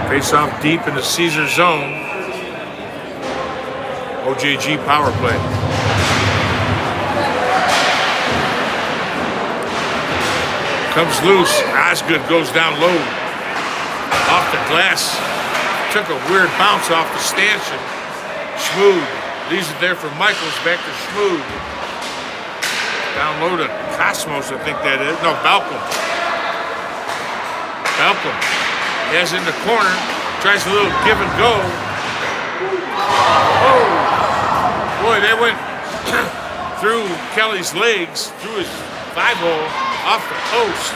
Face off deep in the Caesar zone. OJG power play. Comes loose. Osgood goes down low. Off the glass. Took a weird bounce off the stanchion. Schmood leaves it there for Michaels. Back to Schmood. Down low to Cosmos, I think that is. No, Balcom. Balcom has in the corner. Tries a little give and go. Oh! Boy, that went through Kelly's legs, through his 5-hole, off the post.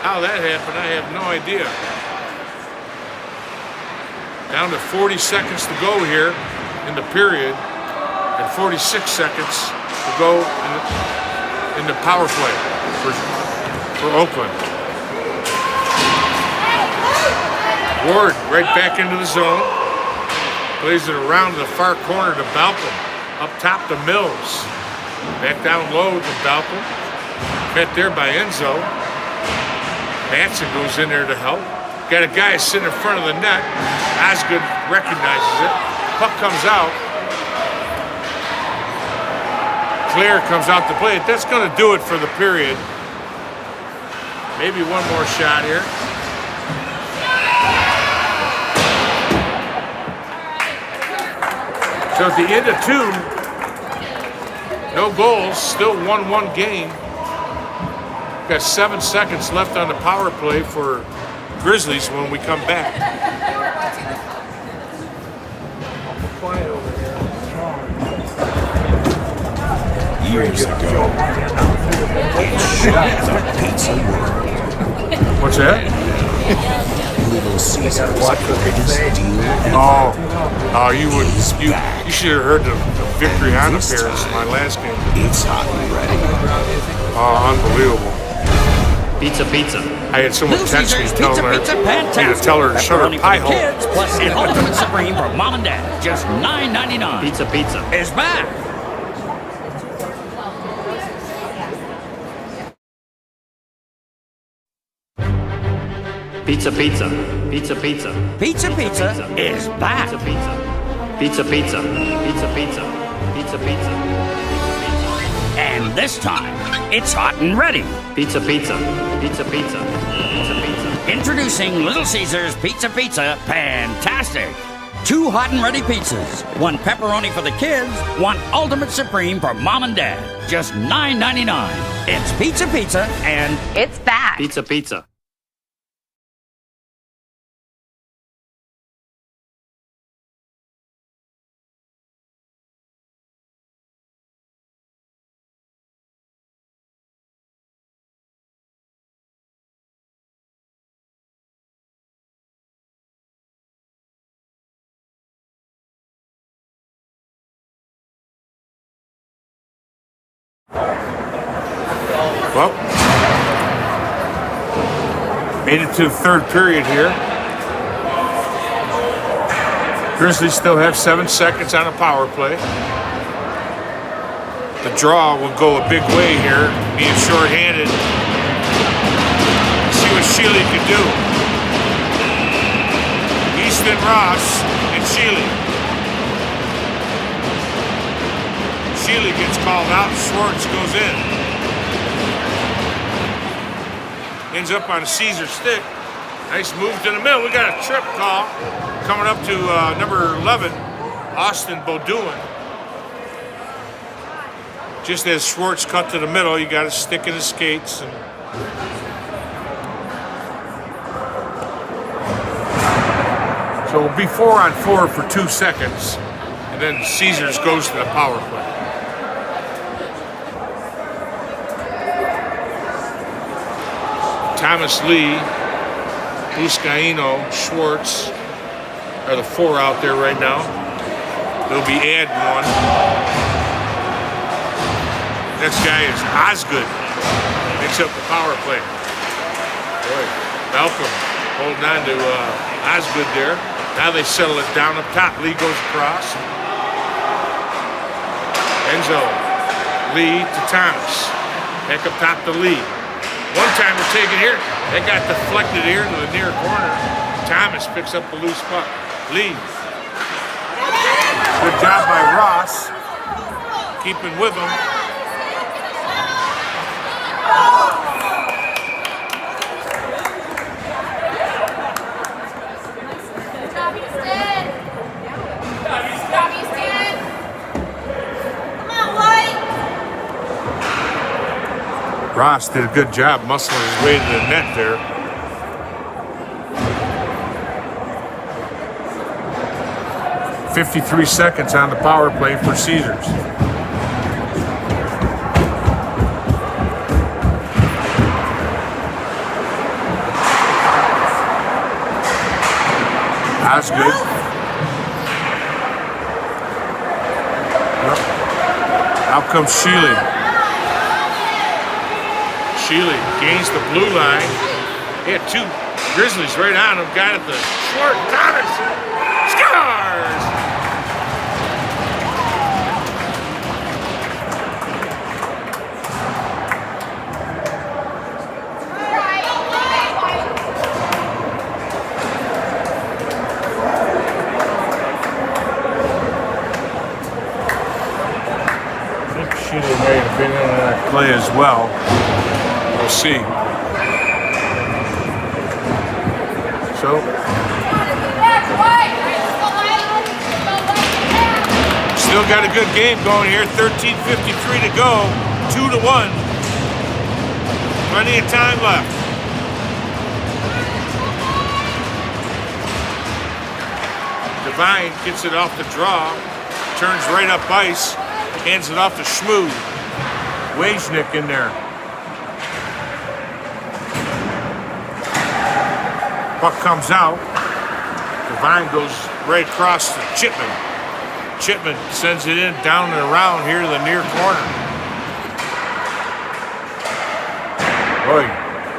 How that happened, I have no idea. Down to 40 seconds to go here in the period, and 46 seconds to go in the power play for Oakland. Ward right back into the zone. Plays it around to the far corner to Balcom. Up top to Mills. Back down low to Balcom. Met there by Enzo. Matson goes in there to help. Got a guy sitting in front of the net. Osgood recognizes it. Puck comes out. Claire comes out to play it. That's going to do it for the period. Maybe one more shot here. So at the end of 2, no goals, still 1-1 game. Got 7 seconds left on the power play for Grizzlies when we come back. Years ago, it shocked the pizza world. What's that? Little Caesars couldn't steal. Oh, you should have heard the victory on appearance in my last game. It's hot and ready. Oh, unbelievable. Pizza, pizza. I had someone Little text me Caesars telling her Pizza, to fantastic. tell her to shut her Pepperoni pie for the hole. kids, plus the Ultimate Supreme for mom and dad. Just $9.99. Pizza, pizza. Is back. Pizza, pizza. Pizza, pizza. Pizza Pizza is back. Pizza, pizza. Pizza, pizza. Pizza, pizza. Pizza, pizza. And this time, it's hot and ready. Pizza, pizza. Pizza, pizza. Pizza, pizza. Introducing Little Caesars Pizza Pizza Fantastic. 2 hot and ready pizzas. 1 pepperoni for the kids, 1 Ultimate Supreme for mom and dad. Just $9.99. It's Pizza Pizza and It's back. Pizza, pizza. Made it to the third period here. Grizzlies still have 7 seconds on a power play. The draw will go a big way here, being shorthanded. See what Shealy can do. Easton, Ross, and Shealy. Shealy gets called out, Schwartz goes in. Ends up on a Caesar stick. Nice move to the middle. We got a trip call coming up to number 11, Austin Beaudoin. Just as Schwartz cut to the middle, you got a stick in his skates. And so it'll be 4-on-4 for 2 seconds. And then Caesars goes to the power play. Thomas Lee, Buscaino, Schwartz are the 4 out there right now. They'll be adding one. Next guy is Osgood. Makes up the power play. Boy, Malcolm holding on to Osgood there. Now they settle it down up top. Lee goes across. Enzo. Lee to Thomas. Back up top to Lee. One time we're taking here. That got deflected here to the near corner. Thomas picks up the loose puck. Lee. Good job by Ross. Keeping with him. Ross did a good job muscling his way to the net there. .53 seconds on the power play for Caesars. Osgood. Out comes Shealy. Shealy gains the blue line. He had 2 Grizzlies right on him. Got it to Short. Thomas scores! I think Shealy may have been in that play as well. We'll see. So, still got a good game going here. 13:53 to go. 2-1. Plenty of time left. Devine gets it off the draw. Turns right up ice. Hands it off to Schmood. Wajnik in there. Puck comes out. Devine goes right across to Chipman. Chipman sends it in down and around here to the near corner. Boy,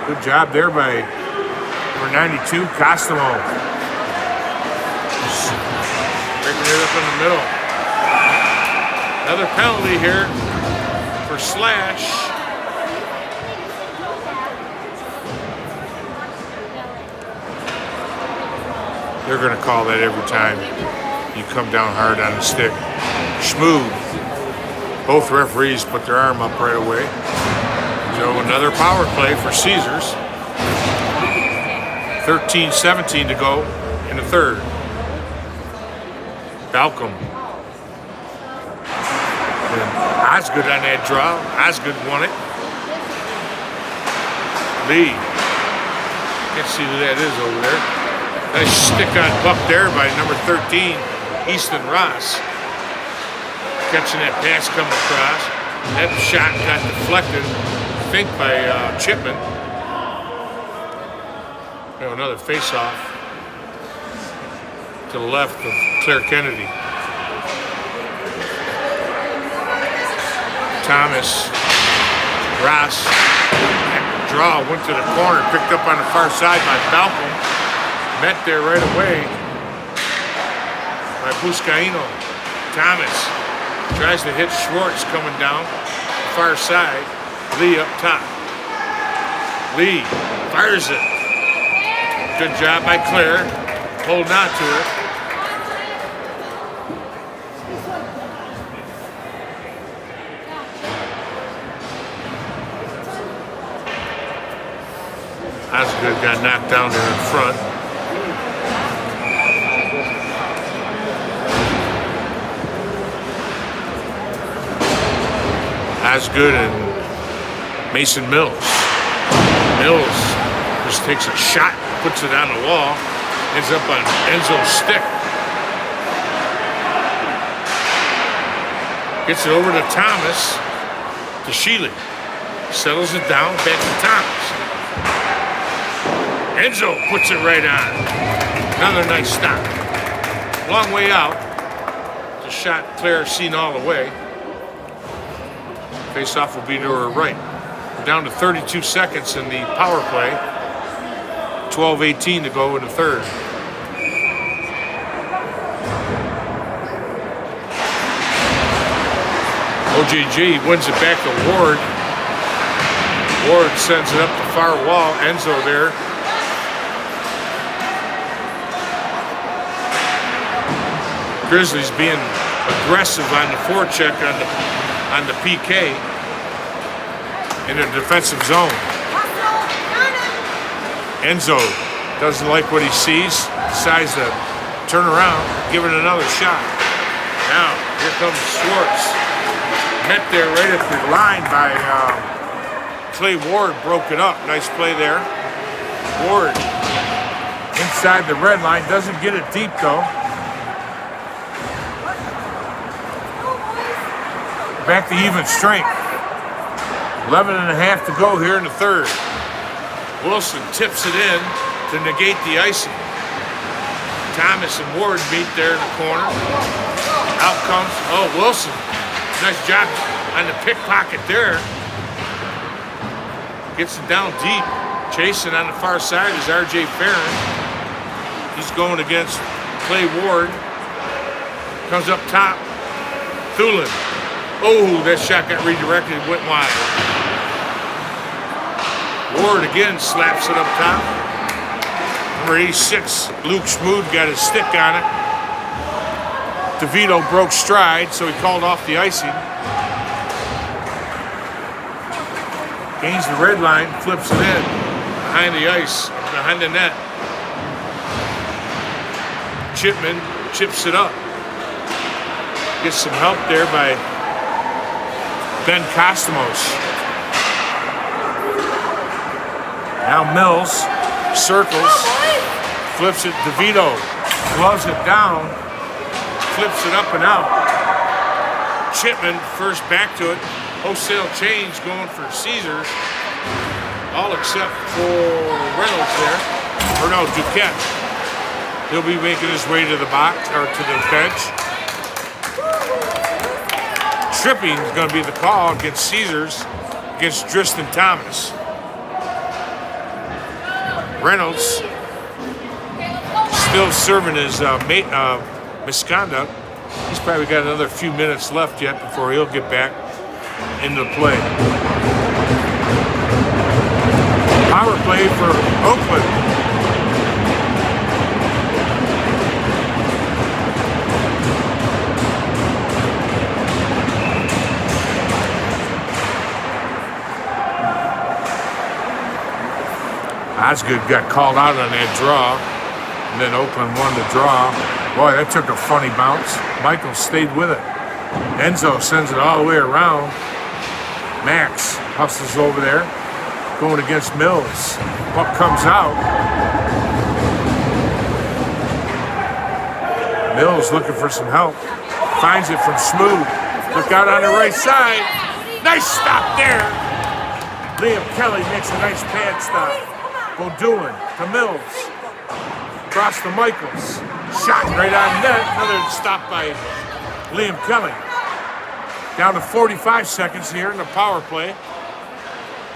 good job there by number 92, Costello. Breaking it up in the middle. Another penalty here for Slash. They're going to call that every time you come down hard on the stick. Schmood. Both referees put their arm up right away. So another power play for Caesars. 13:17 to go in the third. Balcom. And Osgood on that draw. Osgood won it. Lee. Can't see who that is over there. Nice stick on puck there by number 13, Easton Ross. Catching that pass coming across. That shot got deflected, I think, by Chipman. Another face-off to the left of Claire Kennedy. Thomas, Ross, Draw went to the corner, picked up on the far side by Balcom. Met there right away by Buscaino. Thomas tries to hit Schwartz coming down the far side. Lee up top. Lee fires it. Good job by Claire, holding on to it. Osgood got knocked down there in front. Osgood and Mason Mills. Mills just takes a shot, puts it on the wall, ends up on Enzo's stick. Gets it over to Thomas, to Sheely. Settles it down, back to Thomas. Enzo puts it right on. Another nice stop. Long way out. The shot Claire seen all the way. Face-off will be to her right. We're down to 32 seconds in the power play. 12:18 to go in the third. OJG wins it back to Ward. Ward sends it up the far wall. Enzo there. Grizzlies being aggressive on the forecheck on the PK in a defensive zone. Enzo doesn't like what he sees, decides to turn around, give it another shot. Now, here comes Schwartz. Met there right at the line by Clay Ward, broke it up. Nice play there. Ward inside the red line, doesn't get it deep though. Back to even strength. 11 and a half to go here in the third. Wilson tips it in to negate the icing. Thomas and Ward meet there in the corner. Out comes, Wilson. Nice job on the pickpocket there. Gets it down deep. Chasing on the far side is R.J. Farron. He's going against Clay Ward. Comes up top. Thulin. Oh, that shot got redirected, went wide. Ward again slaps it up top. Number 86, Luke Schmood got his stick on it. DeVito broke stride, so he called off the icing. Gains the red line, flips it in. Behind the ice, behind the net. Chipman chips it up. Gets some help there by Ben Cosmos. Now Mills circles, flips it. DeVito gloves it down, flips it up and out. Chipman first back to it. Wholesale change going for Caesars. All except for Reynolds there. Or no, Duquette. He'll be making his way to the box or to the bench. Tripping is going to be the call against Caesars, against Tristan Thomas. Reynolds still serving his misconduct. He's probably got another few minutes left yet before he'll get back into play. Power play for Oakland. Osgood got called out on that draw, and then Oakland won the draw. Boy, that took a funny bounce. Michael stayed with it. Enzo sends it all the way around. Max hustles over there, going against Mills. Puck comes out. Mills looking for some help. Finds it from Smooth. Look out on the right side. Nice stop there. Liam Kelly makes a nice pad stop. Bodouin to Mills. Across to Michaels. Shot right on net. Another stop by Liam Kelly. Down to 45 seconds here in the power play.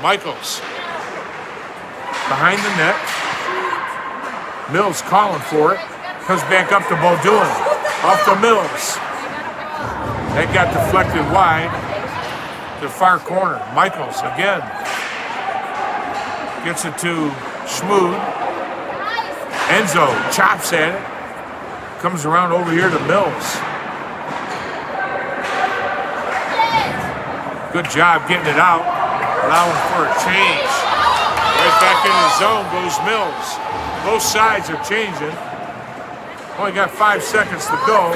Michaels behind the net. Mills calling for it. Comes back up to Beaudoin. Off to Mills. That got deflected wide to the far corner. Michaels again. Gets it to Schmood. Enzo chops at it. Comes around over here to Mills. Good job getting it out. Allowing for a change. Right back in the zone goes Mills. Both sides are changing. Only got 5 seconds to go.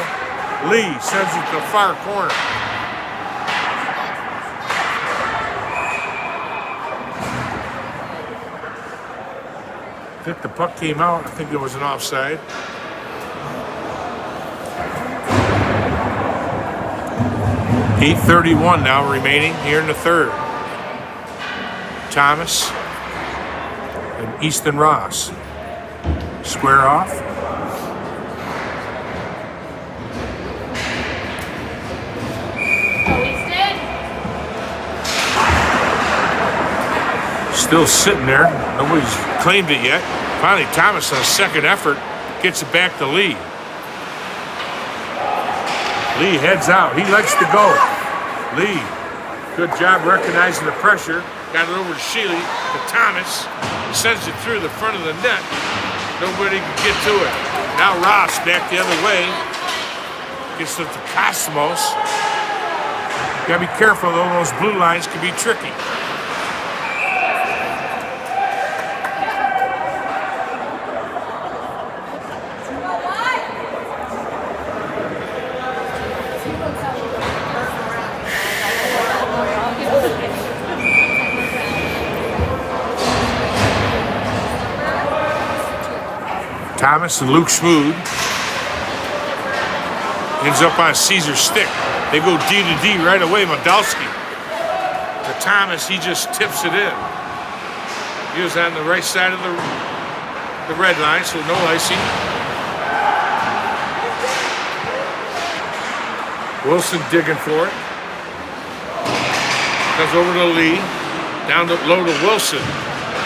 Lee sends it to the far corner. I think the puck came out. I think there was an offside. .8:31 now remaining here in the third. Thomas and Easton Ross. Square off. Still sitting there. Nobody's claimed it yet. Finally, Thomas on a second effort gets it back to Lee. Lee heads out. He likes to go. Lee, good job recognizing the pressure. Got it over to Shealy, to Thomas. He sends it through the front of the net. Nobody can get to it. Now Ross back the other way. Gets it to Cosmos. Gotta be careful though, those blue lines can be tricky. Thomas and Luke Schmood. Ends up on Caesar's stick. They go D to D right away, Modalski. To Thomas, he just tips it in. He was on the right side of the red line, so no icing. Wilson digging for it. Comes over to Lee. Down low to Wilson.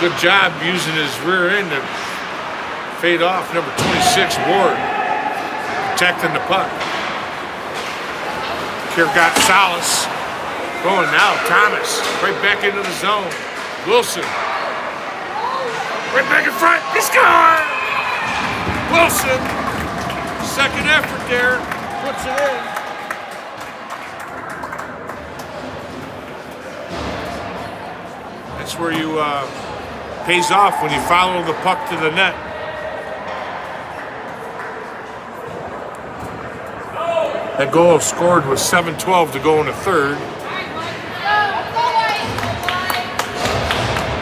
Good job using his rear end to fade off. Number 26, Ward. Protecting the puck. Here got Salas. Going now, Thomas. Right back into the zone. Wilson. Right back in front. He scored! Wilson. Second effort there. Puts it in. That's where you pays off when you follow the puck to the net. That goal scored with 7:12 to go in the third.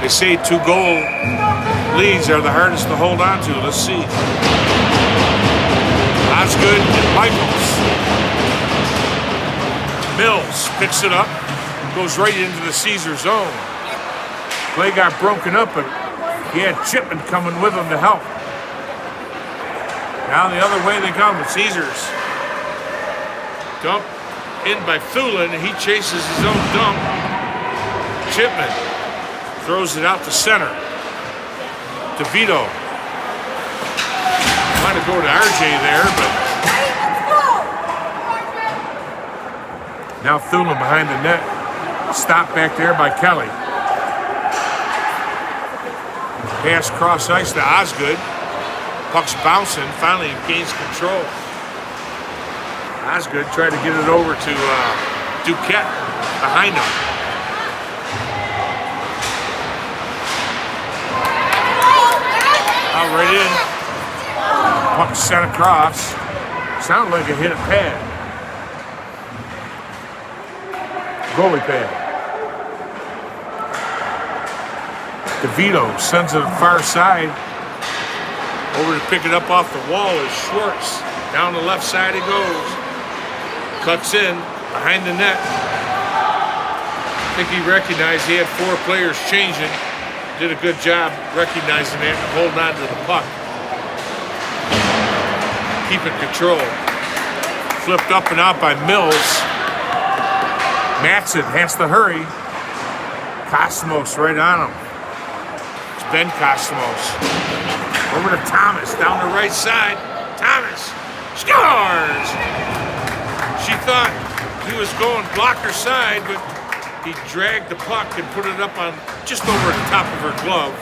They say 2-goal leads are the hardest to hold on to. Let's see. Osgood and Michaels. Mills picks it up, goes right into the Caesar zone. Play got broken up, but he had Chipman coming with him to help. Now the other way they come with Caesars. Dump in by Thulin. He chases his own dump. Chipman throws it out to center. DeVito. Might have go to RJ there, but now Thulin behind the net. Stopped back there by Kelly. Pass cross ice to Osgood. Puck's bouncing. Finally gains control. Osgood tried to get it over to Duquette behind him. Out right in. Puck sent across. Sounded like it hit a pad. Goalie pad. DeVito sends it to the far side. Over to pick it up off the wall is Schwartz. Down the left side he goes. Cuts in behind the net. I think he recognized he had 4 players changing. Did a good job recognizing that and holding on to the puck. Keeping control. Flipped up and out by Mills. Matson has to hurry. Cosmos right on him. Ben Cosmos. Over to Thomas, down the right side. Thomas scores! She thought he was going blocker side, but he dragged the puck and put it up on just over the top of her glove.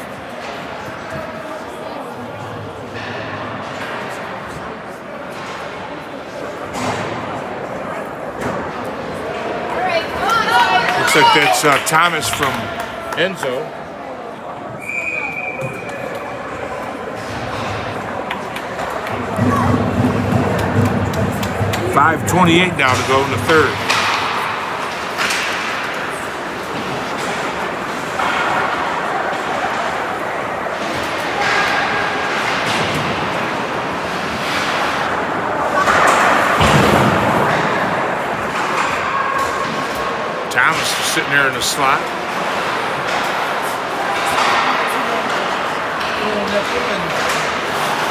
Looks like that's Thomas from Enzo. .5:28 now to go in the third. Thomas is sitting there in the slot.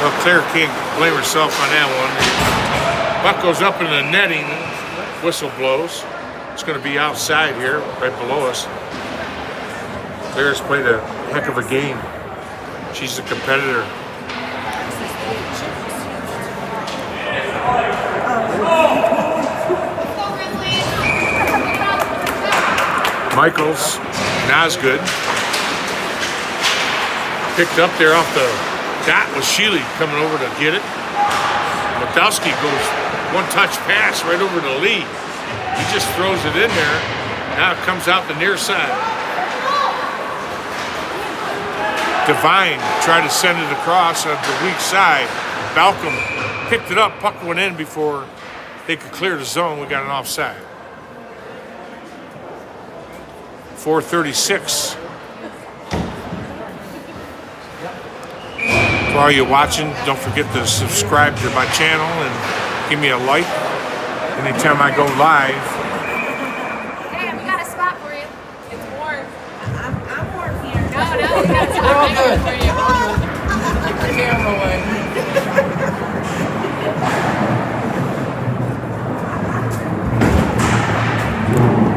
Well, Claire can't blame herself on that one. Puck goes up in the netting, whistle blows. It's going to be outside here, right below us. Claire's played a heck of a game. She's a competitor. Michaels, Osgood. Picked up there off the dot with Sheely coming over to get it. Motowski goes one-touch pass right over to Lee. He just throws it in there. Now it comes out the near side. Divine tried to send it across on the weak side. Balcom picked it up. Puck went in before they could clear the zone. We got an offside. 4:36. For all you watching, don't forget to subscribe to my channel and give me a like anytime I go live. Hey, we got a spot for you. It's warm. I'm warm here. No, we got a spot right for you. Keep the camera away.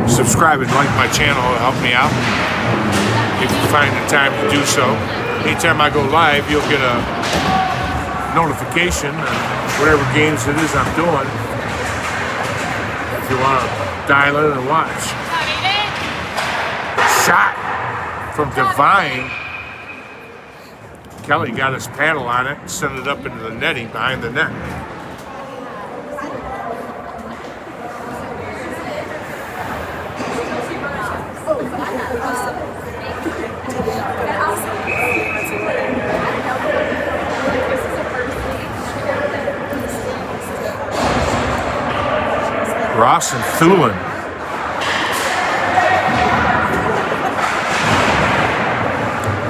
Subscribe and like my channel, it'll help me out if you find the time to do so. Anytime I go live, you'll get a notification of whatever games it is I'm doing. If you want to dial in and watch. Shot from Divine. Kelly got his paddle on it and sent it up into the netting behind the net. Ross and Thulin.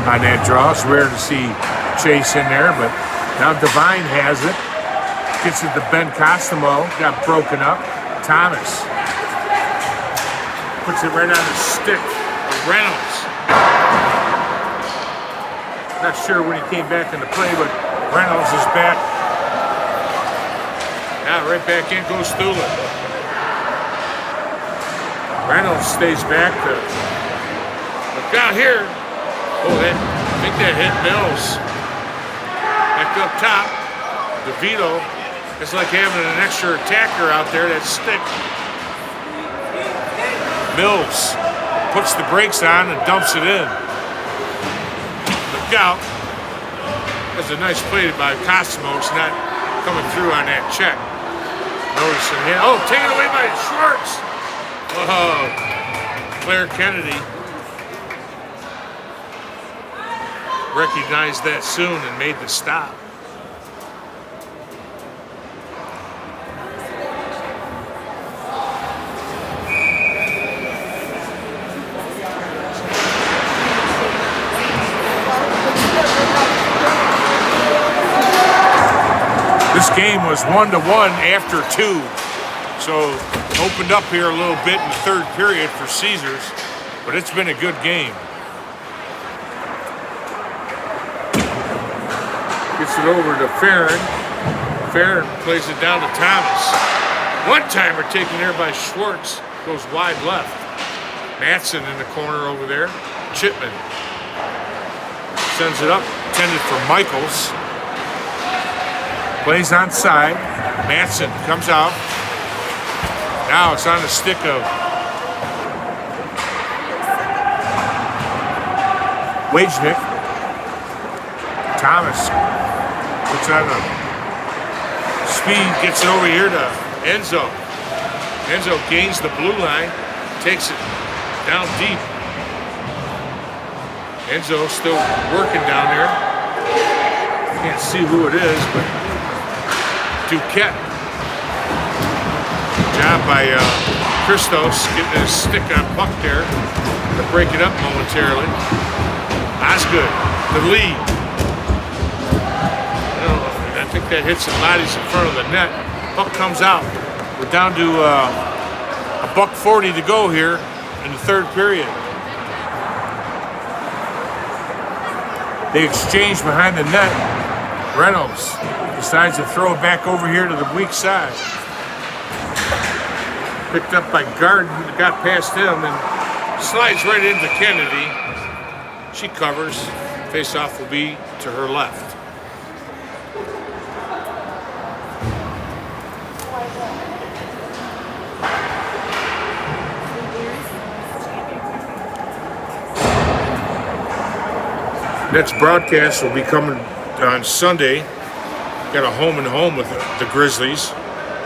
On that draw, it's rare to see Chase in there, but now Divine has it. Gets it to Ben Costomo, got broken up. Thomas puts it right on his stick of Reynolds. Not sure when he came back into play, but Reynolds is back. Now right back in goes Thulin. Reynolds stays back to look out here. Oh, I think that hit Mills. Back up top. DeVito. It's like having an extra attacker out there, that stick. Mills puts the brakes on and dumps it in. Look out. That's a nice play by Cosmos, not coming through on that check. Noticing him. Oh, taken away by Schwartz. Oh, Claire Kennedy recognized that soon and made the stop. This game was 1-1 after 2. So opened up here a little bit in the third period for Caesars, but it's been a good game. Gets it over to Farron. Farron plays it down to Thomas. One-timer taken there by Schwartz. Goes wide left. Matson in the corner over there. Chipman. Sends it up, intended for Michaels. Plays on side. Manson comes out. Now it's on the stick of Wajnik. Thomas puts on the speed, gets it over here to Enzo. Enzo gains the blue line, takes it down deep. Enzo still working down there. Can't see who it is, but Duquette. Good job by Christos getting his stick on Buck there to break it up momentarily. Osgood, the lead. I think that hits some bodies in front of the net. Buck comes out. We're down to a $1:40 to go here in the third period. They exchange behind the net. Reynolds decides to throw it back over here to the weak side. Picked up by Garden, got past him and slides right into Kennedy. She covers. Face-off will be to her left. Next broadcast will be coming on Sunday. Got a home and home with the Grizzlies.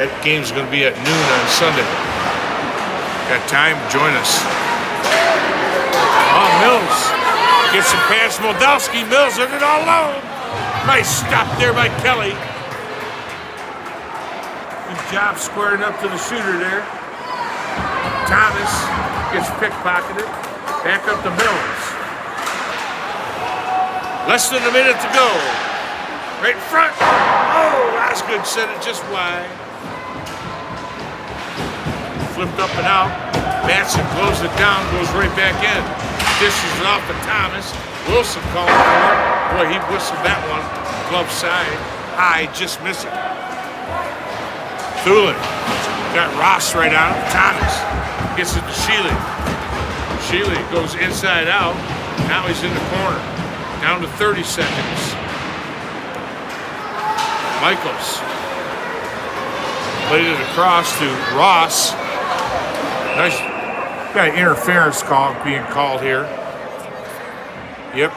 That game's going to be at noon on Sunday. Got time? Join us. Oh, Mills gets some past Moldowski. Mills in it all alone. Nice stop there by Kelly. Good job squaring up to the shooter there. Thomas gets pickpocketed. Back up to Mills. Less than a minute to go. Right in front. Oh, Osgood sent it just wide. Flipped up and out. Manson closed it down, goes right back in. Dishes it off to Thomas. Wilson calling for it. Boy, he whistled that one. Glove side. High, just missing. Thulin got Ross right on him. Thomas gets it to Shealy. Shealy goes inside out. Now he's in the corner. Down to 30 seconds. Michaels played it across to Ross. Nice. Got an interference call being called here. Yep.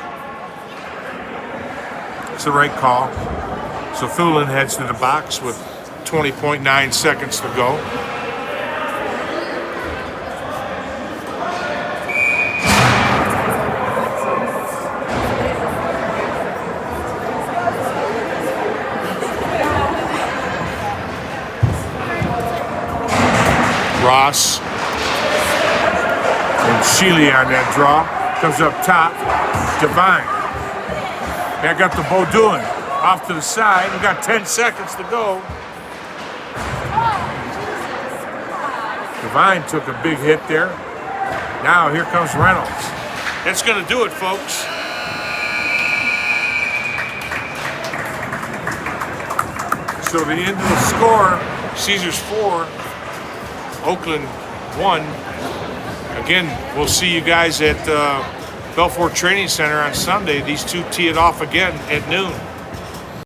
It's the right call. So Thulin heads to the box with 20.9 seconds to go. Ross and Shealy on that draw. Comes up top. Divine. Back up to Beaudoin. Off to the side. We got 10 seconds to go. Divine took a big hit there. Now here comes Reynolds. That's going to do it, folks. So the end of the score, Caesars 4, Oakland 1. Again, we'll see you guys at Belfort Training Center on Sunday. These two tee it off again at noon.